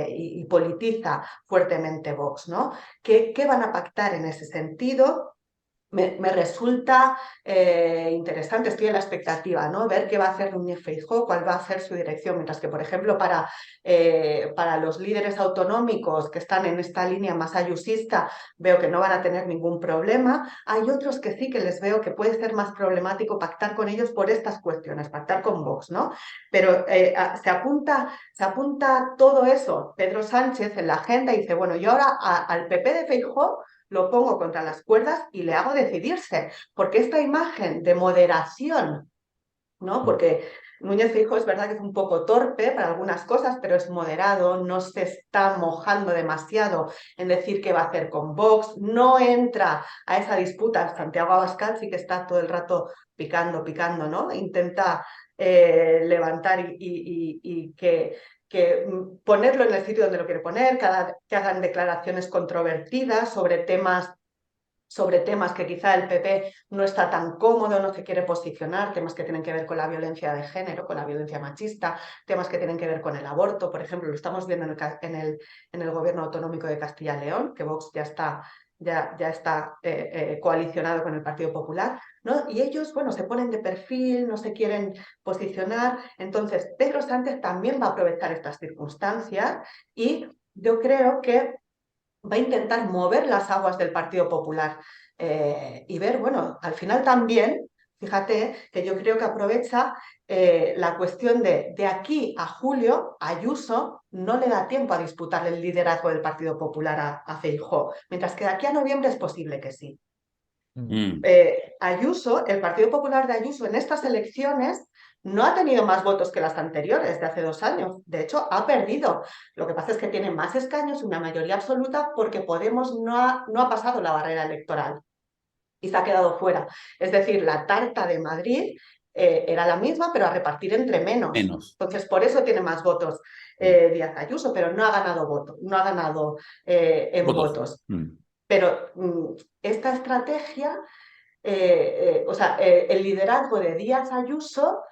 y politiza fuertemente Vox, ¿no? ¿Qué van a pactar en ese sentido? Me resulta interesante, estoy en la expectativa, ¿no? Ver qué va a hacer Núñez Feijóo, cuál va a ser su dirección, mientras que, por ejemplo, para los líderes autonómicos que están en esta línea más ayusista, veo que no van a tener ningún problema. Hay otros que sí que les veo que puede ser más problemático pactar con ellos por estas cuestiones, pactar con Vox, ¿no? Pero se apunta todo eso, Pedro Sánchez, en la agenda y dice, bueno, yo ahora al PP de Feijóo lo pongo contra las cuerdas y le hago decidirse, porque esta imagen de moderación, ¿no? Porque Núñez Feijóo es verdad que es un poco torpe para algunas cosas, pero es moderado, no se está mojando demasiado en decir qué va a hacer con Vox, no entra a esa disputa. Santiago Abascal sí que está todo el rato picando, ¿no? Intenta levantar y que ponerlo en el sitio donde lo quiere poner, que hagan declaraciones controvertidas sobre temas que quizá el PP no está tan cómodo, no se quiere posicionar, temas que tienen que ver con la violencia de género, con la violencia machista, temas que tienen que ver con el aborto, por ejemplo, lo estamos viendo en el gobierno autonómico de Castilla y León, que Vox ya está coalicionado con el Partido Popular, ¿no? Y ellos, bueno, se ponen de perfil, no se quieren posicionar. Entonces, Pedro Sánchez también va a aprovechar estas circunstancias y yo creo que va a intentar mover las aguas del Partido Popular y ver, bueno, al final también, fíjate que yo creo que aprovecha la cuestión de aquí a julio, Ayuso no le da tiempo a disputar el liderazgo del Partido Popular a Feijóo, mientras que de aquí a noviembre es posible que sí. Mm. Ayuso, el Partido Popular de Ayuso en estas elecciones no ha tenido más votos que las anteriores de hace 2 años. De hecho, ha perdido. Lo que pasa es que tiene más escaños, una mayoría absoluta, porque Podemos no ha pasado la barrera electoral y se ha quedado fuera. Es decir, la tarta de Madrid era la misma, pero a repartir entre menos. Menos. Entonces, por eso tiene más votos Díaz Ayuso, pero no ha ganado votos, no ha ganado en Votos. votos. Mm. Pero esta estrategia, o sea, el liderazgo de Díaz Ayuso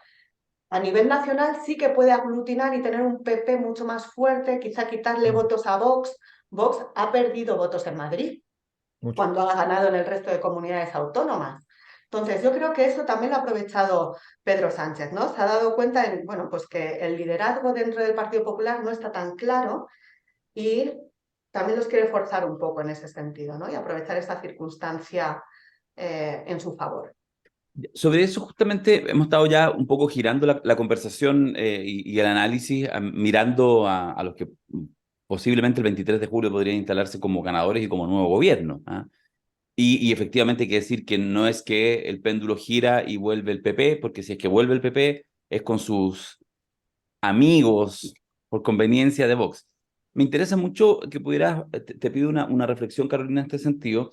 a nivel nacional sí que puede aglutinar y tener un PP mucho más fuerte, quizá quitarle votos a Vox. Vox ha perdido votos en Madrid Mucho. cuando ha ganado en el resto de comunidades autónomas. Entonces, yo creo que eso también lo ha aprovechado Pedro Sánchez, ¿no? Se ha dado cuenta bueno, pues que el liderazgo dentro del Partido Popular no está tan claro y también los quiere forzar un poco en ese sentido, ¿no? Y aprovechar esta circunstancia en su favor. Sobre eso justamente hemos estado ya un poco girando la conversación y el análisis, mirando a los que posiblemente el 23 de julio podrían instalarse como ganadores y como nuevo gobierno. ¿Ah? Y efectivamente hay que decir que no es que el péndulo gira y vuelve el PP, porque si es que vuelve el PP es con sus amigos por conveniencia de Vox. Me interesa mucho que pudieras, te pido una reflexión, Carolina, en este sentido.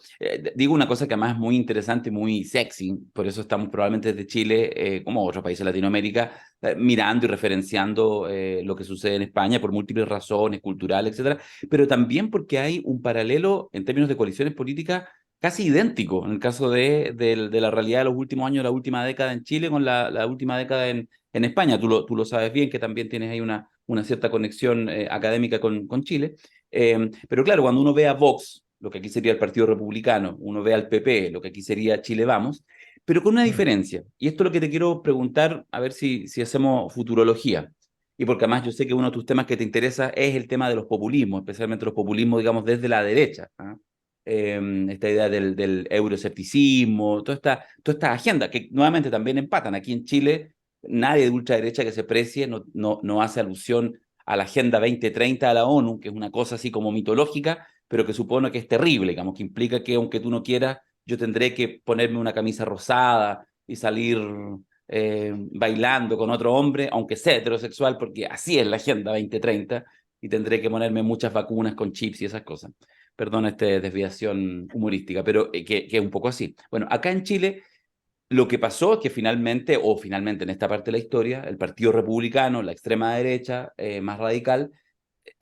Digo una cosa que además es muy interesante y muy sexy, por eso estamos probablemente desde Chile, como otros países de Latinoamérica, mirando y referenciando lo que sucede en España por múltiples razones, culturales, etcétera, pero también porque hay un paralelo en términos de coaliciones políticas casi idéntico en el caso de la realidad de los últimos años, la última década en Chile con la última década en España. Tú lo sabes bien, que también tienes ahí una cierta conexión académica con Chile. Pero claro, cuando uno ve a Vox, lo que aquí sería el Partido Republicano, uno ve al PP, lo que aquí sería Chile Vamos, pero con una diferencia. Y esto es lo que te quiero preguntar, a ver si hacemos futurología. Y porque además yo sé que uno de tus temas que te interesa es el tema de los populismos, especialmente los populismos, digamos, desde la derecha. ¿Ah? Esta idea del euroescepticismo, toda esta agenda, que nuevamente también empatan. Aquí en Chile nadie de ultraderecha que se precie no hace alusión a la Agenda 2030 de la ONU, que es una cosa así como mitológica, pero que supone que es terrible, digamos, que implica que aunque tú no quieras, yo tendré que ponerme una camisa rosada y salir bailando con otro hombre, aunque sea heterosexual, porque así es la Agenda 2030. y tendré que ponerme muchas vacunas con chips y esas cosas. Perdón esta desviación humorística, pero que es un poco así. Bueno, acá en Chile lo que pasó es que finalmente, o finalmente en esta parte de la historia, el Partido Republicano, la extrema derecha más radical,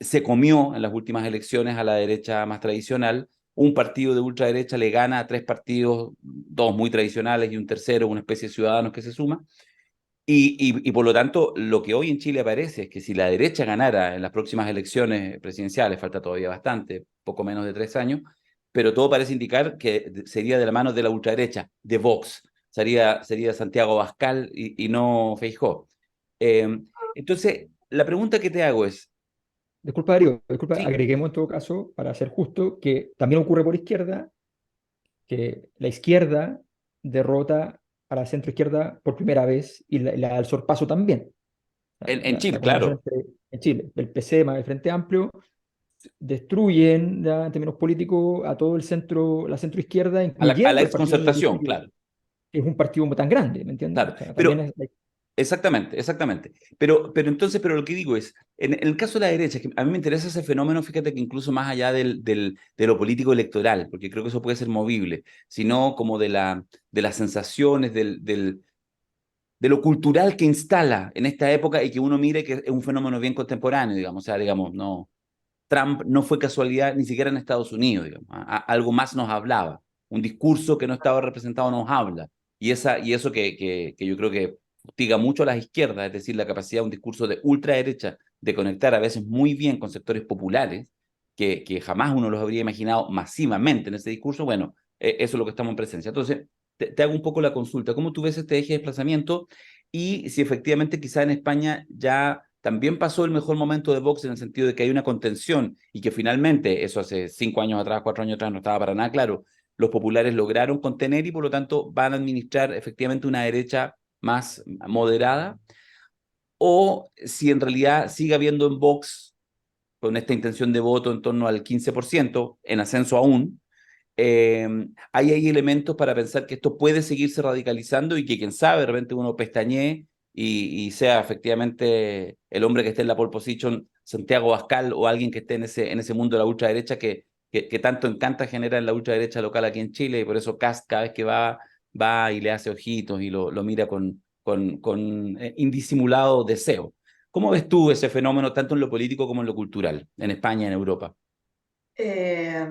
se comió en las últimas elecciones a la derecha más tradicional. Un partido de ultraderecha le gana a tres partidos, dos muy tradicionales y un tercero, una especie de ciudadanos que se suma. Y por lo tanto, lo que hoy en Chile aparece es que si la derecha ganara en las próximas elecciones presidenciales, falta todavía bastante, poco menos de 3 años, pero todo parece indicar que sería de la mano de la ultraderecha, de Vox, sería Santiago Abascal y no Feijóo. Entonces, la pregunta que te hago es, Disculpa, Darío, disculpa, sí, agreguemos en todo caso, para ser justo, que también ocurre por izquierda, que la izquierda derrota a la centroizquierda por primera vez y la al sorpaso también. en La Chile, combinación claro, entre en Chile, el PC más el Frente Amplio, destruyen ya, en términos políticos a todo el centro, la centroizquierda, a la incluyendo el Partido exconcertación, Comunista, claro, que es un partido tan grande, ¿me entiendes? claro. O sea, también Pero es, exactamente, exactamente. Pero entonces, pero lo que digo es, en el caso de la derecha, que a mí me interesa ese fenómeno, fíjate que incluso más allá de lo político electoral, porque creo que eso puede ser movible, sino como de las sensaciones, de lo cultural que instala en esta época y que uno mire que es un fenómeno bien contemporáneo, digamos, o sea, digamos, no, Trump no fue casualidad ni siquiera en Estados Unidos, digamos. Algo más nos hablaba. Un discurso que no estaba representado nos habla. Y eso que yo creo que hostiga mucho a las izquierdas, es decir, la capacidad de un discurso de ultraderecha de conectar a veces muy bien con sectores populares, que jamás uno los habría imaginado masivamente en ese discurso, bueno, eso es lo que estamos en presencia. Entonces, te hago un poco la consulta. ¿Cómo tú ves este eje de desplazamiento? Y si efectivamente quizá en España ya también pasó el mejor momento de Vox en el sentido de que hay una contención y que finalmente, eso hace 5 años atrás, 4 años atrás, no estaba para nada claro, los populares lograron contener y por lo tanto van a administrar efectivamente una derecha más moderada, o si en realidad sigue habiendo en Vox, con esta intención de voto en torno al 15%, en ascenso aún, hay elementos para pensar que esto puede seguirse radicalizando y que quién sabe, de repente uno pestañee y sea efectivamente el hombre que esté en la pole position, Santiago Abascal o alguien que esté en ese mundo de la ultraderecha que tanto encanta generar en la ultraderecha local aquí en Chile y por eso Kast cada vez que va y le hace ojitos y lo mira con indisimulado deseo. ¿Cómo ves tú ese fenómeno tanto en lo político como en lo cultural, en España, en Europa? Eh,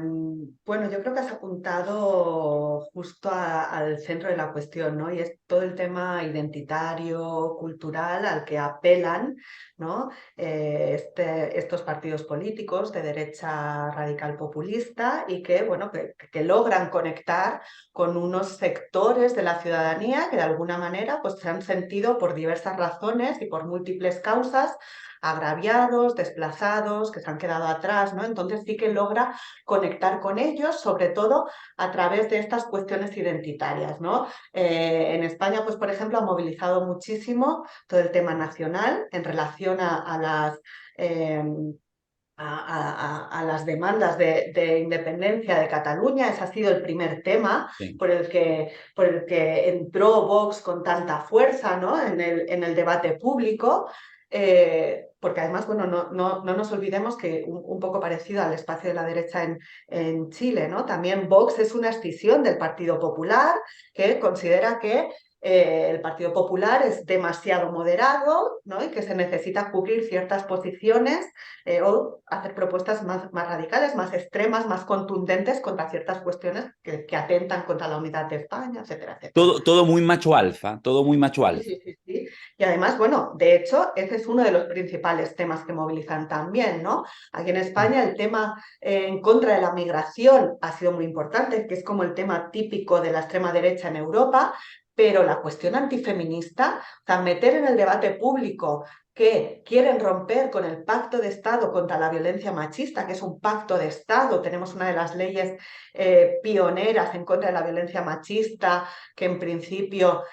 bueno, yo creo que has apuntado justo al centro de la cuestión, ¿no? Y es todo el tema identitario, cultural al que apelan, ¿no? Estos partidos políticos de derecha radical populista y que, bueno, que logran conectar con unos sectores de la ciudadanía que de alguna manera pues, se han sentido por diversas razones y por múltiples causas agraviados, desplazados, que se han quedado atrás, ¿no? Entonces sí que logra conectar con ellos, sobre todo a través de estas cuestiones identitarias, ¿no? En España, pues por ejemplo, ha movilizado muchísimo todo el tema nacional en relación a las... a las demandas de independencia de Cataluña. Ese ha sido el primer tema Sí. por el que entró Vox con tanta fuerza, ¿no? En el debate público. Porque además, bueno, no nos olvidemos que un poco parecido al espacio de la derecha en Chile, ¿no? También Vox es una escisión del Partido Popular que considera que el Partido Popular es demasiado moderado, ¿no? Y que se necesita cubrir ciertas posiciones o hacer propuestas más radicales, más extremas, más contundentes contra ciertas cuestiones que atentan contra la unidad de España, etcétera, etcétera. Todo muy macho alfa, todo muy macho Sí, alfa. sí, sí, sí. Y además, bueno, de hecho, ese es uno de los principales temas que movilizan también, ¿no? Aquí en España el tema en contra de la migración ha sido muy importante, que es como el tema típico de la extrema derecha en Europa, pero la cuestión antifeminista, o sea, meter en el debate público que quieren romper con el pacto de Estado contra la violencia machista, que es un pacto de Estado, tenemos una de las leyes pioneras en contra de la violencia machista, que en principio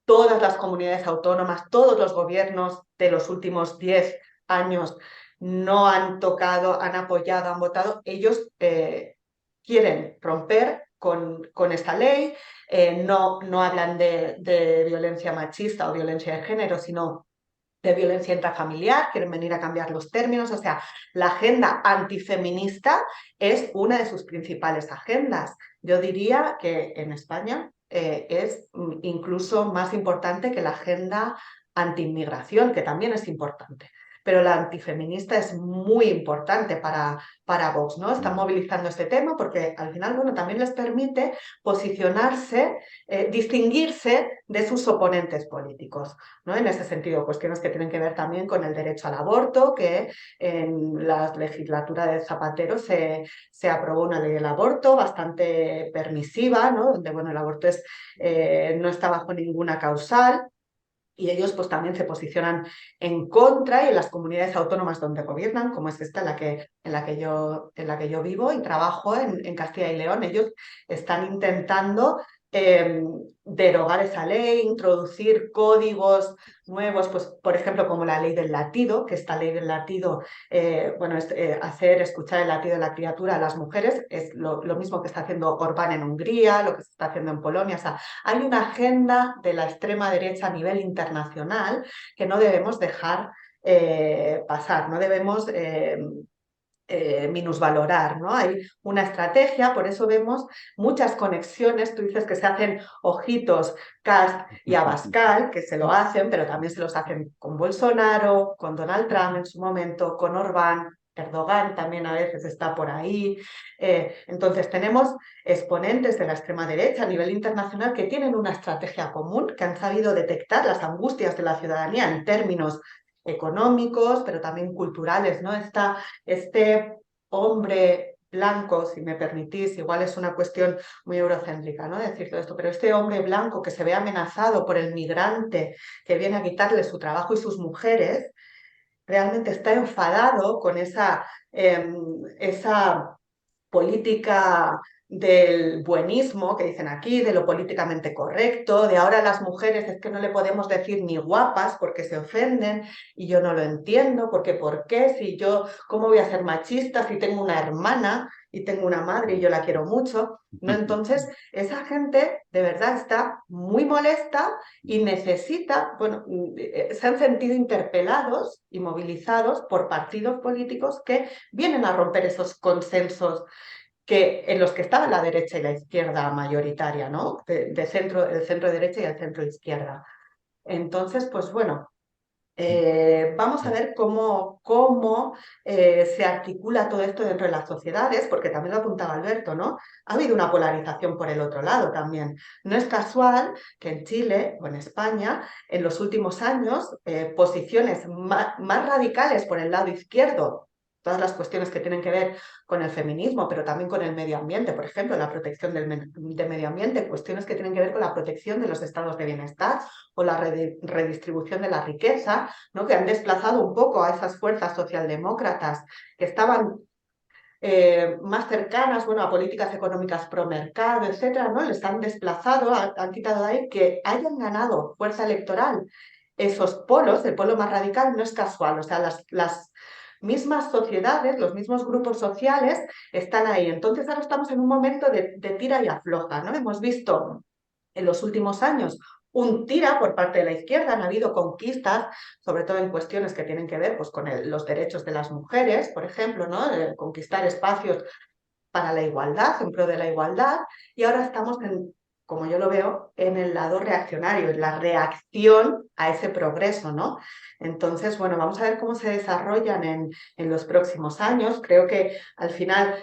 todas las comunidades autónomas, todos los gobiernos de los últimos 10 años no han tocado, han apoyado, han votado. Ellos quieren romper con esta ley, no hablan de violencia machista o violencia de género, sino de violencia intrafamiliar, quieren venir a cambiar los términos, o sea, la agenda antifeminista es una de sus principales agendas. Yo diría que en España es incluso más importante que la agenda antiinmigración, que también es importante. Pero la antifeminista es muy importante para Vox, ¿no? Están movilizando este tema porque al final, bueno, también les permite posicionarse, distinguirse de sus oponentes políticos, ¿no? En ese sentido, cuestiones que tienen que ver también con el derecho al aborto, que en la legislatura de Zapatero se aprobó una ley del aborto bastante permisiva, ¿no? Donde, bueno, el aborto no está bajo ninguna causal. Y ellos pues también se posicionan en contra, y en las comunidades autónomas donde gobiernan, como es esta en la que yo vivo y trabajo en Castilla y León, ellos están intentando derogar esa ley, introducir códigos nuevos, pues por ejemplo como la ley del latido, que esta ley del latido, hacer escuchar el latido de la criatura a las mujeres, es lo mismo que está haciendo Orbán en Hungría, lo que se está haciendo en Polonia, o sea, hay una agenda de la extrema derecha a nivel internacional que no debemos dejar pasar, no debemos minusvalorar, ¿no? Hay una estrategia, por eso vemos muchas conexiones. Tú dices que se hacen ojitos Kast y Abascal, que se lo hacen, pero también se los hacen con Bolsonaro, con Donald Trump en su momento, con Orbán. Erdogan también a veces está por ahí. Entonces tenemos exponentes de la extrema derecha a nivel internacional que tienen una estrategia común, que han sabido detectar las angustias de la ciudadanía en términos económicos, pero también culturales, ¿no? Este hombre blanco, si me permitís, igual es una cuestión muy eurocéntrica, ¿no? Decir todo esto, pero este hombre blanco que se ve amenazado por el migrante que viene a quitarle su trabajo y sus mujeres, realmente está enfadado con esa política del buenismo que dicen aquí, de lo políticamente correcto, de ahora las mujeres es que no le podemos decir ni guapas porque se ofenden, y yo no lo entiendo, porque ¿por qué? Si yo, ¿cómo voy a ser machista si tengo una hermana y tengo una madre y yo la quiero mucho? ¿No? Entonces, esa gente de verdad está muy molesta y necesita, bueno, se han sentido interpelados y movilizados por partidos políticos que vienen a romper esos consensos en los que estaba la derecha y la izquierda mayoritaria, ¿no? El centro derecha y el centro izquierda. Entonces, pues bueno, vamos a ver cómo se articula todo esto dentro de las sociedades, porque también lo apuntaba Alberto, ¿no? Ha habido una polarización por el otro lado también. No es casual que en Chile o en España, en los últimos años, posiciones más radicales por el lado izquierdo, todas las cuestiones que tienen que ver con el feminismo, pero también con el medio ambiente, por ejemplo, la protección del medio ambiente, cuestiones que tienen que ver con la protección de los estados de bienestar o la redistribución de la riqueza, ¿no? Que han desplazado un poco a esas fuerzas socialdemócratas que estaban más cercanas, bueno, a políticas económicas pro mercado, etcétera, ¿no? Les han desplazado, han quitado de ahí. Que hayan ganado fuerza electoral esos polos, el polo más radical, no es casual, o sea, las mismas sociedades, los mismos grupos sociales están ahí. Entonces ahora estamos en un momento de tira y afloja, ¿no? Hemos visto en los últimos años un tira por parte de la izquierda, han habido conquistas, sobre todo en cuestiones que tienen que ver pues, con los derechos de las mujeres, por ejemplo, ¿no? Conquistar espacios para la igualdad, en pro de la igualdad, y ahora estamos, como yo lo veo, en el lado reaccionario, en la reacción a ese progreso, ¿no? Entonces, bueno, vamos a ver cómo se desarrollan en los próximos años. Creo que al final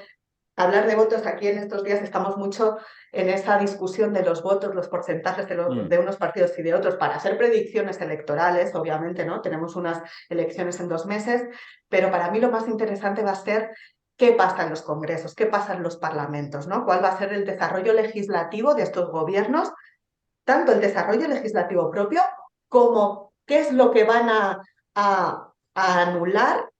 hablar de votos, aquí en estos días estamos mucho en esa discusión de los votos, los porcentajes de unos partidos y de otros para hacer predicciones electorales, obviamente, ¿no? Tenemos unas elecciones en 2 meses, pero para mí lo más interesante va a ser qué pasa en los congresos, qué pasa en los parlamentos, ¿no? ¿Cuál va a ser el desarrollo legislativo de estos gobiernos? Tanto el desarrollo legislativo propio como qué es lo que van a anular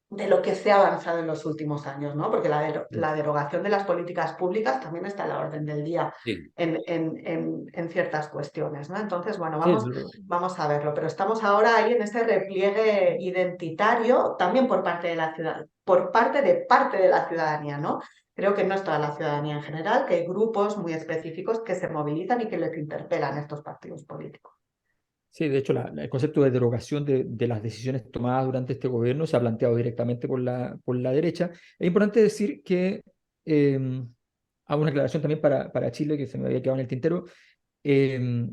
de lo que se ha avanzado en los últimos años, ¿no? Porque la derogación de las políticas públicas también está a la orden del día Sí. en ciertas cuestiones, ¿no? Entonces, bueno, Sí, vamos a verlo, pero estamos ahora ahí en ese repliegue identitario también por parte de la ciudad, por parte de la ciudadanía, ¿no? Creo que no es toda la ciudadanía en general, que hay grupos muy específicos que se movilizan y que les interpelan estos partidos políticos. Sí, de hecho, el concepto de derogación de las decisiones tomadas durante este gobierno se ha planteado directamente por la derecha. Es importante decir que, hago una aclaración también para Chile, que se me había quedado en el tintero. eh,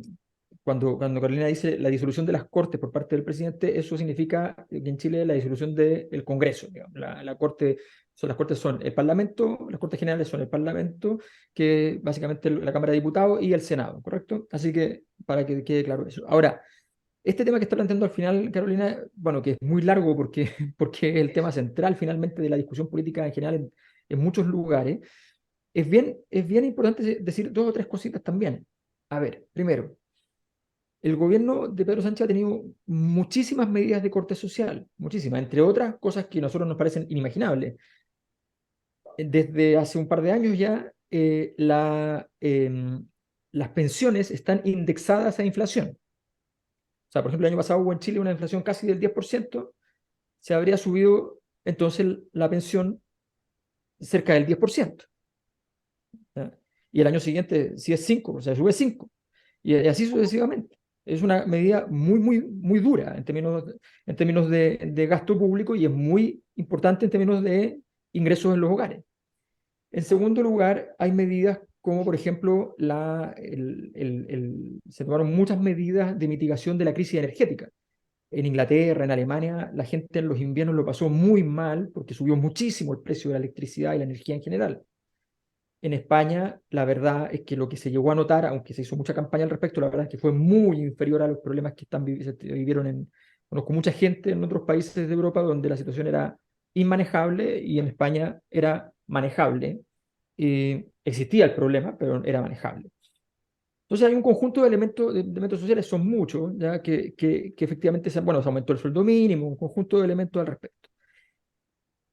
cuando Carolina dice la disolución de las Cortes por parte del presidente, eso significa que en Chile la disolución del Congreso. Digamos. La Corte, las Cortes son el Parlamento, las Cortes Generales son el Parlamento, que básicamente la Cámara de Diputados y el Senado, ¿correcto? Así que para que quede claro eso. Ahora, este tema que está planteando al final, Carolina, bueno, que es muy largo porque, porque es el tema central finalmente de la discusión política en general en muchos lugares, es bien importante decir dos o tres cositas también. A ver, primero, el gobierno de Pedro Sánchez ha tenido muchísimas medidas de corte social, muchísimas, entre otras cosas que a nosotros nos parecen inimaginables. Desde hace un par de años ya, las pensiones están indexadas a inflación. O sea, por ejemplo, el año pasado hubo en Chile una inflación casi del 10%, se habría subido entonces la pensión cerca del 10%. ¿Ya? Y el año siguiente, si es 5, o sea, sube 5. Y así sucesivamente. Es una medida muy dura en términos de gasto público y es muy importante en términos de ingresos en los hogares. En segundo lugar, hay medidas como, por ejemplo, se tomaron muchas medidas de mitigación de la crisis energética. En Inglaterra, en Alemania, la gente en los inviernos lo pasó muy mal porque subió muchísimo el precio de la electricidad y la energía en general. En España, la verdad es que lo que se llegó a notar, aunque se hizo mucha campaña al respecto, la verdad es que fue muy inferior a los problemas que se vivieron conozco mucha gente en otros países de Europa donde la situación era inmanejable y en España era manejable. Existía el problema, pero era manejable. Entonces hay un conjunto de elementos sociales, son muchos, ¿ya? Que efectivamente, bueno, se aumentó el sueldo mínimo, un conjunto de elementos al respecto.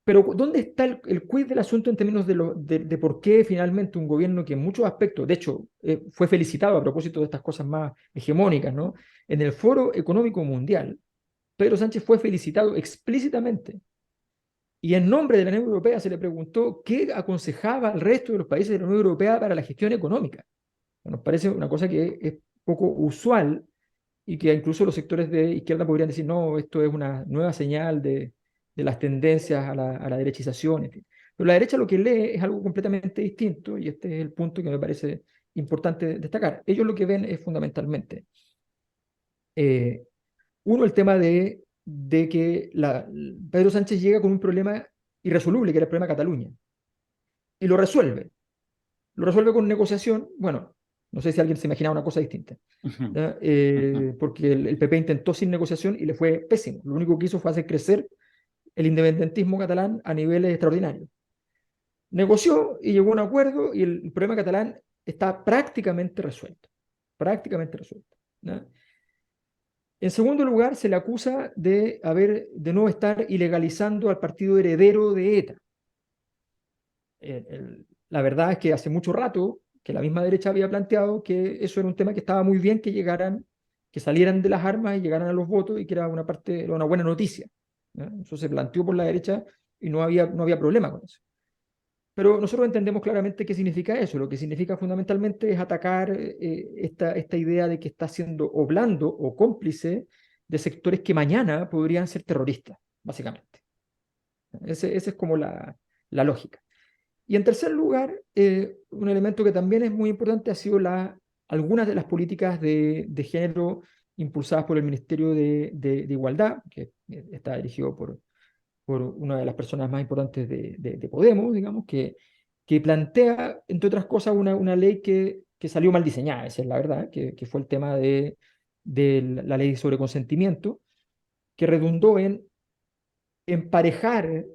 Pero ¿dónde está el quid del asunto en términos de por qué finalmente un gobierno que en muchos aspectos, de hecho, fue felicitado a propósito de estas cosas más hegemónicas, ¿no? En el Foro Económico Mundial, Pedro Sánchez fue felicitado explícitamente y en nombre de la Unión Europea se le preguntó qué aconsejaba al resto de los países de la Unión Europea para la gestión económica. Nos parece una cosa que es poco usual y que incluso los sectores de izquierda podrían decir, no, esto es una nueva señal de las tendencias a la derechización, en fin. Pero la derecha lo que lee es algo completamente distinto y este es el punto que me parece importante destacar. Ellos lo que ven es fundamentalmente, eh, uno, el tema de que Pedro Sánchez llega con un problema irresoluble, que era el problema de Cataluña, y lo resuelve. Lo resuelve con negociación. Bueno, no sé si alguien se imaginaba una cosa distinta. Porque el PP intentó sin negociación y le fue pésimo. Lo único que hizo fue hacer crecer el independentismo catalán a niveles extraordinarios. Negoció y llegó a un acuerdo y el problema catalán está prácticamente resuelto. Prácticamente resuelto. ¿No? En segundo lugar, se le acusa de nuevo estar ilegalizando al partido heredero de ETA. La verdad es que hace mucho rato que la misma derecha había planteado que eso era un tema que estaba muy bien que llegaran, que salieran de las armas y llegaran a los votos y que era era una buena noticia. ¿No? Eso se planteó por la derecha y no había problema con eso. Pero nosotros entendemos claramente qué significa eso. Lo que significa fundamentalmente es atacar esta idea de que está siendo o blando o cómplice de sectores que mañana podrían ser terroristas, básicamente. Esa es como la lógica. Y en tercer lugar, un elemento que también es muy importante ha sido algunas de las políticas de género impulsadas por el Ministerio de Igualdad, que está dirigido por una de las personas más importantes de Podemos, digamos, que plantea, entre otras cosas, una ley que salió mal diseñada, esa es la verdad, que fue el tema de la ley sobre consentimiento, que redundó en emparejar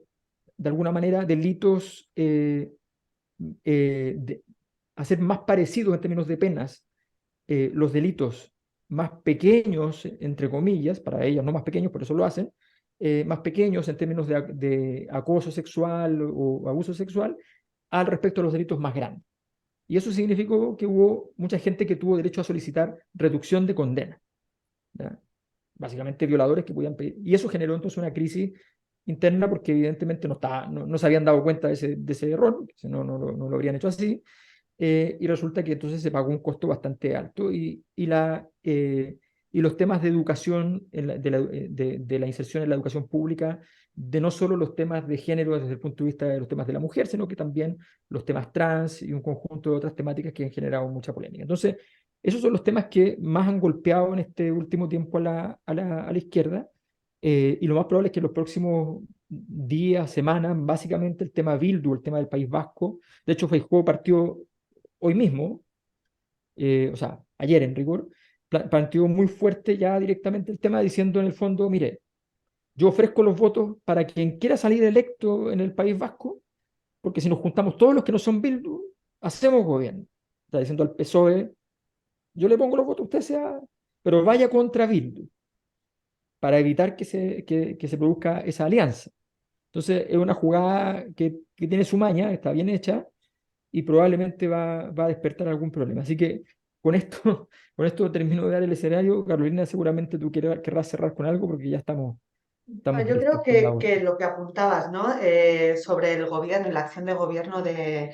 de alguna manera delitos, hacer más parecidos en términos de penas los delitos más pequeños, entre comillas, para ellas no más pequeños, por eso lo hacen, más pequeños en términos de acoso sexual o abuso sexual, al respecto a los delitos más grandes. Y eso significó que hubo mucha gente que tuvo derecho a solicitar reducción de condena. ¿Ya? Básicamente violadores que podían pedir. Y eso generó entonces una crisis interna porque evidentemente no se habían dado cuenta de ese error, si no lo habrían hecho así. Y resulta que entonces se pagó un costo bastante alto y y los temas de educación, de la inserción en la educación pública, de no solo los temas de género desde el punto de vista de los temas de la mujer, sino que también los temas trans y un conjunto de otras temáticas que han generado mucha polémica. Entonces, esos son los temas que más han golpeado en este último tiempo a la izquierda, y lo más probable es que en los próximos días, semanas, básicamente el tema Bildu, el tema del País Vasco. De hecho, Feijóo partió hoy mismo, o sea, ayer en rigor, planteó muy fuerte ya directamente el tema, diciendo en el fondo, mire, yo ofrezco los votos para quien quiera salir electo en el País Vasco, porque si nos juntamos todos los que no son Bildu, hacemos gobierno. Está diciendo al PSOE, yo le pongo los votos, usted sea, pero vaya contra Bildu, para evitar que se produzca esa alianza. Entonces, es una jugada que tiene su maña, está bien hecha, y probablemente va a despertar algún problema. Así que con esto, con esto termino de dar el escenario. Carolina, seguramente tú querrás cerrar con algo porque ya estamos Yo creo listos con la hora. que lo que apuntabas, ¿no? Sobre el gobierno y la acción de gobierno del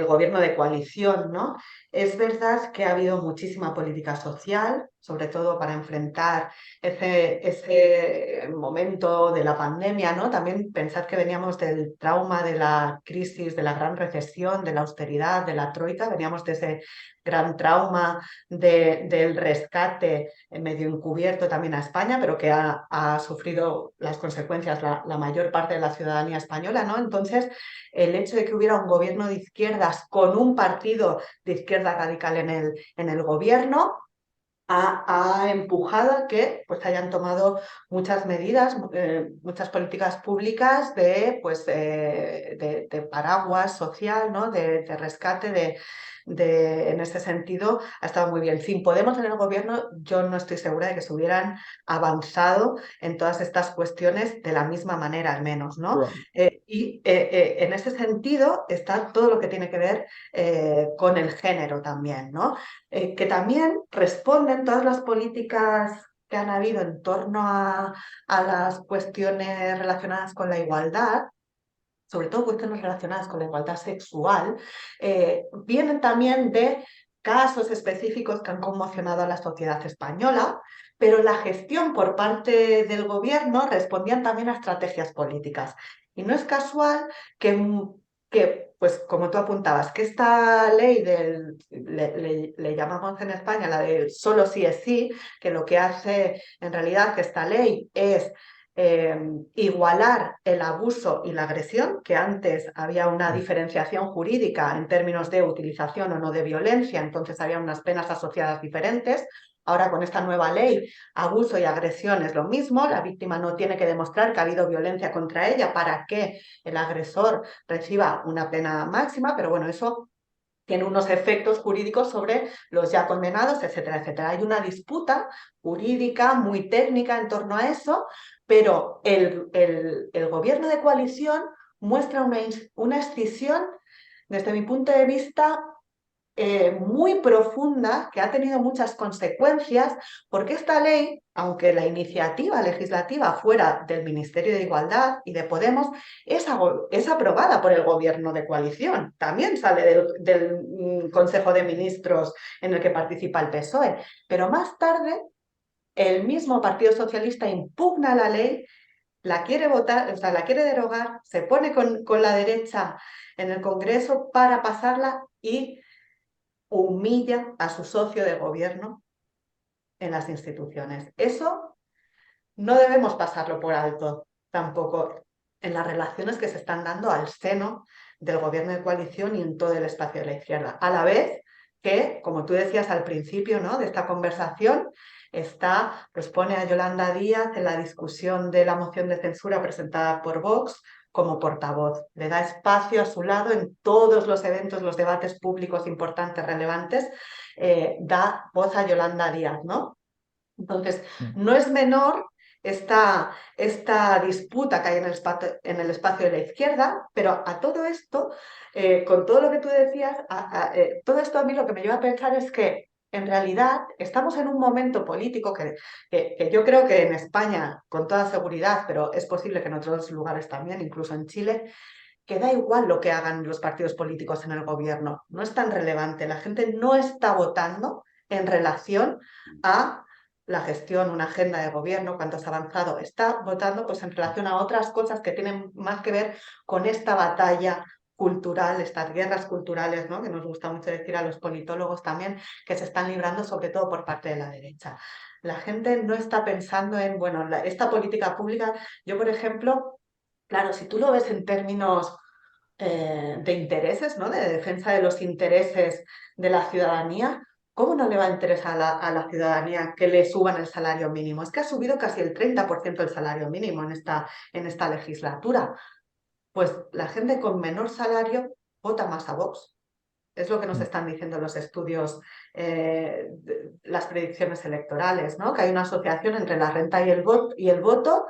gobierno de coalición, ¿no? Es verdad que ha habido muchísima política social, sobre todo para enfrentar ese momento de la pandemia, ¿no? También pensad que veníamos del trauma de la crisis, de la gran recesión, de la austeridad, de la troika, veníamos de ese gran trauma del rescate medio encubierto también a España, pero que ha sufrido las consecuencias la mayor parte de la ciudadanía española, ¿no? Entonces, el hecho de que hubiera un gobierno de izquierdas con un partido de izquierda radical en el gobierno ha empujado a que pues, hayan tomado muchas medidas, muchas políticas públicas de paraguas social, ¿no? De rescate, en este sentido ha estado muy bien. Sin Podemos en el gobierno, yo no estoy segura de que se hubieran avanzado en todas estas cuestiones de la misma manera, al menos, ¿no? Probable. En ese sentido está todo lo que tiene que ver con el género también, ¿no? Que también responden todas las políticas que han habido en torno a las cuestiones relacionadas con la igualdad, sobre todo cuestiones relacionadas con la igualdad sexual, vienen también de casos específicos que han conmocionado a la sociedad española, pero la gestión por parte del gobierno respondían también a estrategias políticas. Y no es casual pues como tú apuntabas, que esta ley le llamamos en España la de solo sí es sí, que lo que hace en realidad esta ley es igualar el abuso y la agresión, que antes había una diferenciación jurídica en términos de utilización o no de violencia, entonces había unas penas asociadas diferentes. Ahora con esta nueva ley, abuso y agresión es lo mismo, la víctima no tiene que demostrar que ha habido violencia contra ella para que el agresor reciba una pena máxima, pero bueno, eso tiene unos efectos jurídicos sobre los ya condenados, etcétera, etcétera. Hay una disputa jurídica muy técnica en torno a eso, pero el gobierno de coalición muestra una escisión, desde mi punto de vista, muy profunda, que ha tenido muchas consecuencias, porque esta ley, aunque la iniciativa legislativa fuera del Ministerio de Igualdad y de Podemos, es aprobada por el gobierno de coalición. También sale del Consejo de Ministros en el que participa el PSOE. Pero más tarde, el mismo Partido Socialista impugna la ley, la quiere votar, o sea, la quiere derogar, se pone con la derecha en el Congreso para pasarla y humilla a su socio de gobierno en las instituciones. Eso no debemos pasarlo por alto tampoco en las relaciones que se están dando al seno del gobierno de coalición y en todo el espacio de la izquierda. A la vez que, como tú decías al principio, ¿no?, de esta conversación, pues pone a Yolanda Díaz en la discusión de la moción de censura presentada por Vox como portavoz. Le da espacio a su lado en todos los eventos, los debates públicos importantes, relevantes, da voz a Yolanda Díaz, ¿no? Entonces, no es menor esta disputa que hay en el espacio de la izquierda, pero a todo esto, con todo lo que tú decías, todo esto a mí lo que me lleva a pensar es que en realidad estamos en un momento político que yo creo que en España, con toda seguridad, pero es posible que en otros lugares también, incluso en Chile, que da igual lo que hagan los partidos políticos en el gobierno, no es tan relevante, la gente no está votando en relación a la gestión, una agenda de gobierno, cuánto has avanzado. Está votando pues, en relación a otras cosas que tienen más que ver con esta batalla cultural, estas guerras culturales, ¿no? Que nos gusta mucho decir a los politólogos también, que se están librando sobre todo por parte de la derecha. La gente no está pensando en, bueno, esta política pública. Yo, por ejemplo, claro, si tú lo ves en términos de intereses, ¿no? De defensa de los intereses de la ciudadanía, ¿cómo no le va a interesar a la ciudadanía que le suban el salario mínimo? Es que ha subido casi el 30% el salario mínimo en esta legislatura. Pues la gente con menor salario vota más a Vox. Es lo que nos están diciendo los estudios, las predicciones electorales, ¿no? Que hay una asociación entre la renta y el voto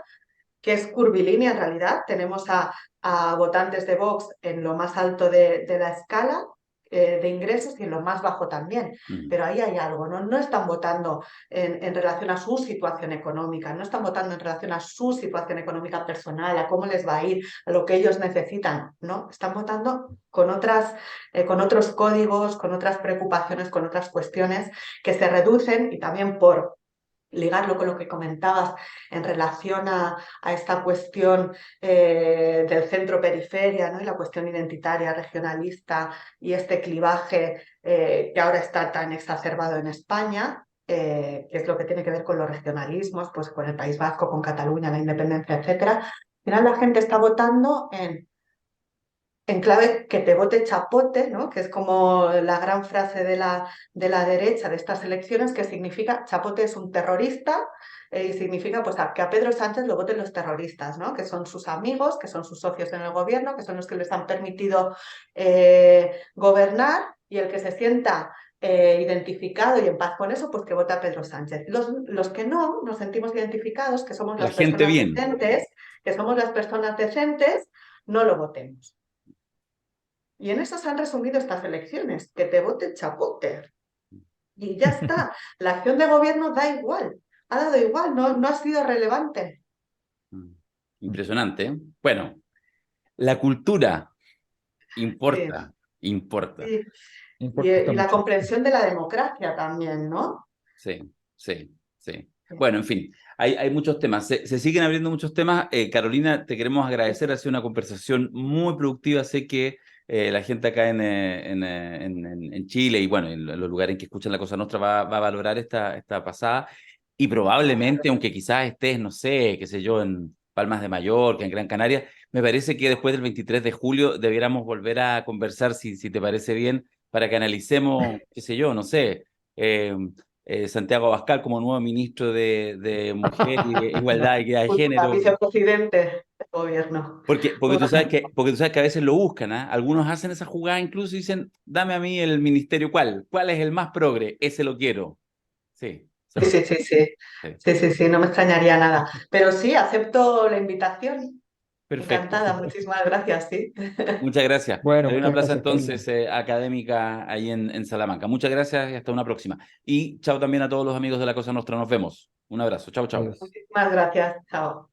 que es curvilínea en realidad. Tenemos a votantes de Vox en lo más alto de la escala de ingresos y en lo más bajo también. Pero ahí hay algo, ¿no? No están votando en relación a su situación económica, no están votando en relación a su situación económica personal, a cómo les va a ir, a lo que ellos necesitan, ¿no? Están votando con otros códigos, con otras preocupaciones, con otras cuestiones que se reducen, y también por ligarlo con lo que comentabas en relación a esta cuestión del centro-periferia, ¿no? Y la cuestión identitaria, regionalista y este clivaje que ahora está tan exacerbado en España, que es lo que tiene que ver con los regionalismos, pues con el País Vasco, con Cataluña, la independencia, etcétera. Al final la gente está votando en clave que te vote chapote, ¿no? Que es como la gran frase de la derecha de estas elecciones, que significa chapote es un terrorista, y significa pues, que a Pedro Sánchez lo voten los terroristas, ¿no? Que son sus amigos, que son sus socios en el gobierno, que son los que les han permitido gobernar, y el que se sienta identificado y en paz con eso, pues que vota a Pedro Sánchez. Los que no nos sentimos identificados, que somos La las gente personas bien. decentes, no lo votemos. Y en eso se han resumido estas elecciones, que te vote chapote. Y ya está, la acción de gobierno da igual, ha dado igual, no ha sido relevante. Impresionante, ¿eh? Bueno, la cultura Sí, importa, importa. sí. Importa Y la mucho. comprensión de la democracia también, ¿no? Sí, sí, sí. Bueno, en fin, hay muchos temas. Se siguen abriendo muchos temas. Carolina, te queremos agradecer. Ha sido una conversación muy productiva. Sé que la gente acá en Chile y bueno, en los lugares en que escuchan La Cosa Nostra va a valorar esta pasada. Y probablemente, aunque quizás estés, no sé, qué sé yo, en Palmas de Mallorca, en Gran Canaria, me parece que después del 23 de julio debiéramos volver a conversar, si te parece bien, para que analicemos, qué sé yo, no sé. Santiago Abascal como nuevo ministro de Mujer y Igualdad y Equidad de Género. Vicepresidente del gobierno. Porque tú sabes que a veces lo buscan, ¿ah? Algunos hacen esa jugada incluso y dicen, dame a mí el ministerio, ¿cuál es el más progre? Ese lo quiero. Sí, se Sí, lo sí, sí, sí. sí. Sí, sí, sí, no me extrañaría nada. Pero sí, acepto la invitación. Perfecto. Encantada, muchísimas gracias, sí. Muchas gracias. Bueno, Hay una muchas plaza gracias, Carolina. entonces académica ahí en Salamanca. Muchas gracias y hasta una próxima. Y chao también a todos los amigos de La Cosa Nostra. Nos vemos. Un abrazo. Chao, chao. Adiós. Muchísimas gracias. Chao.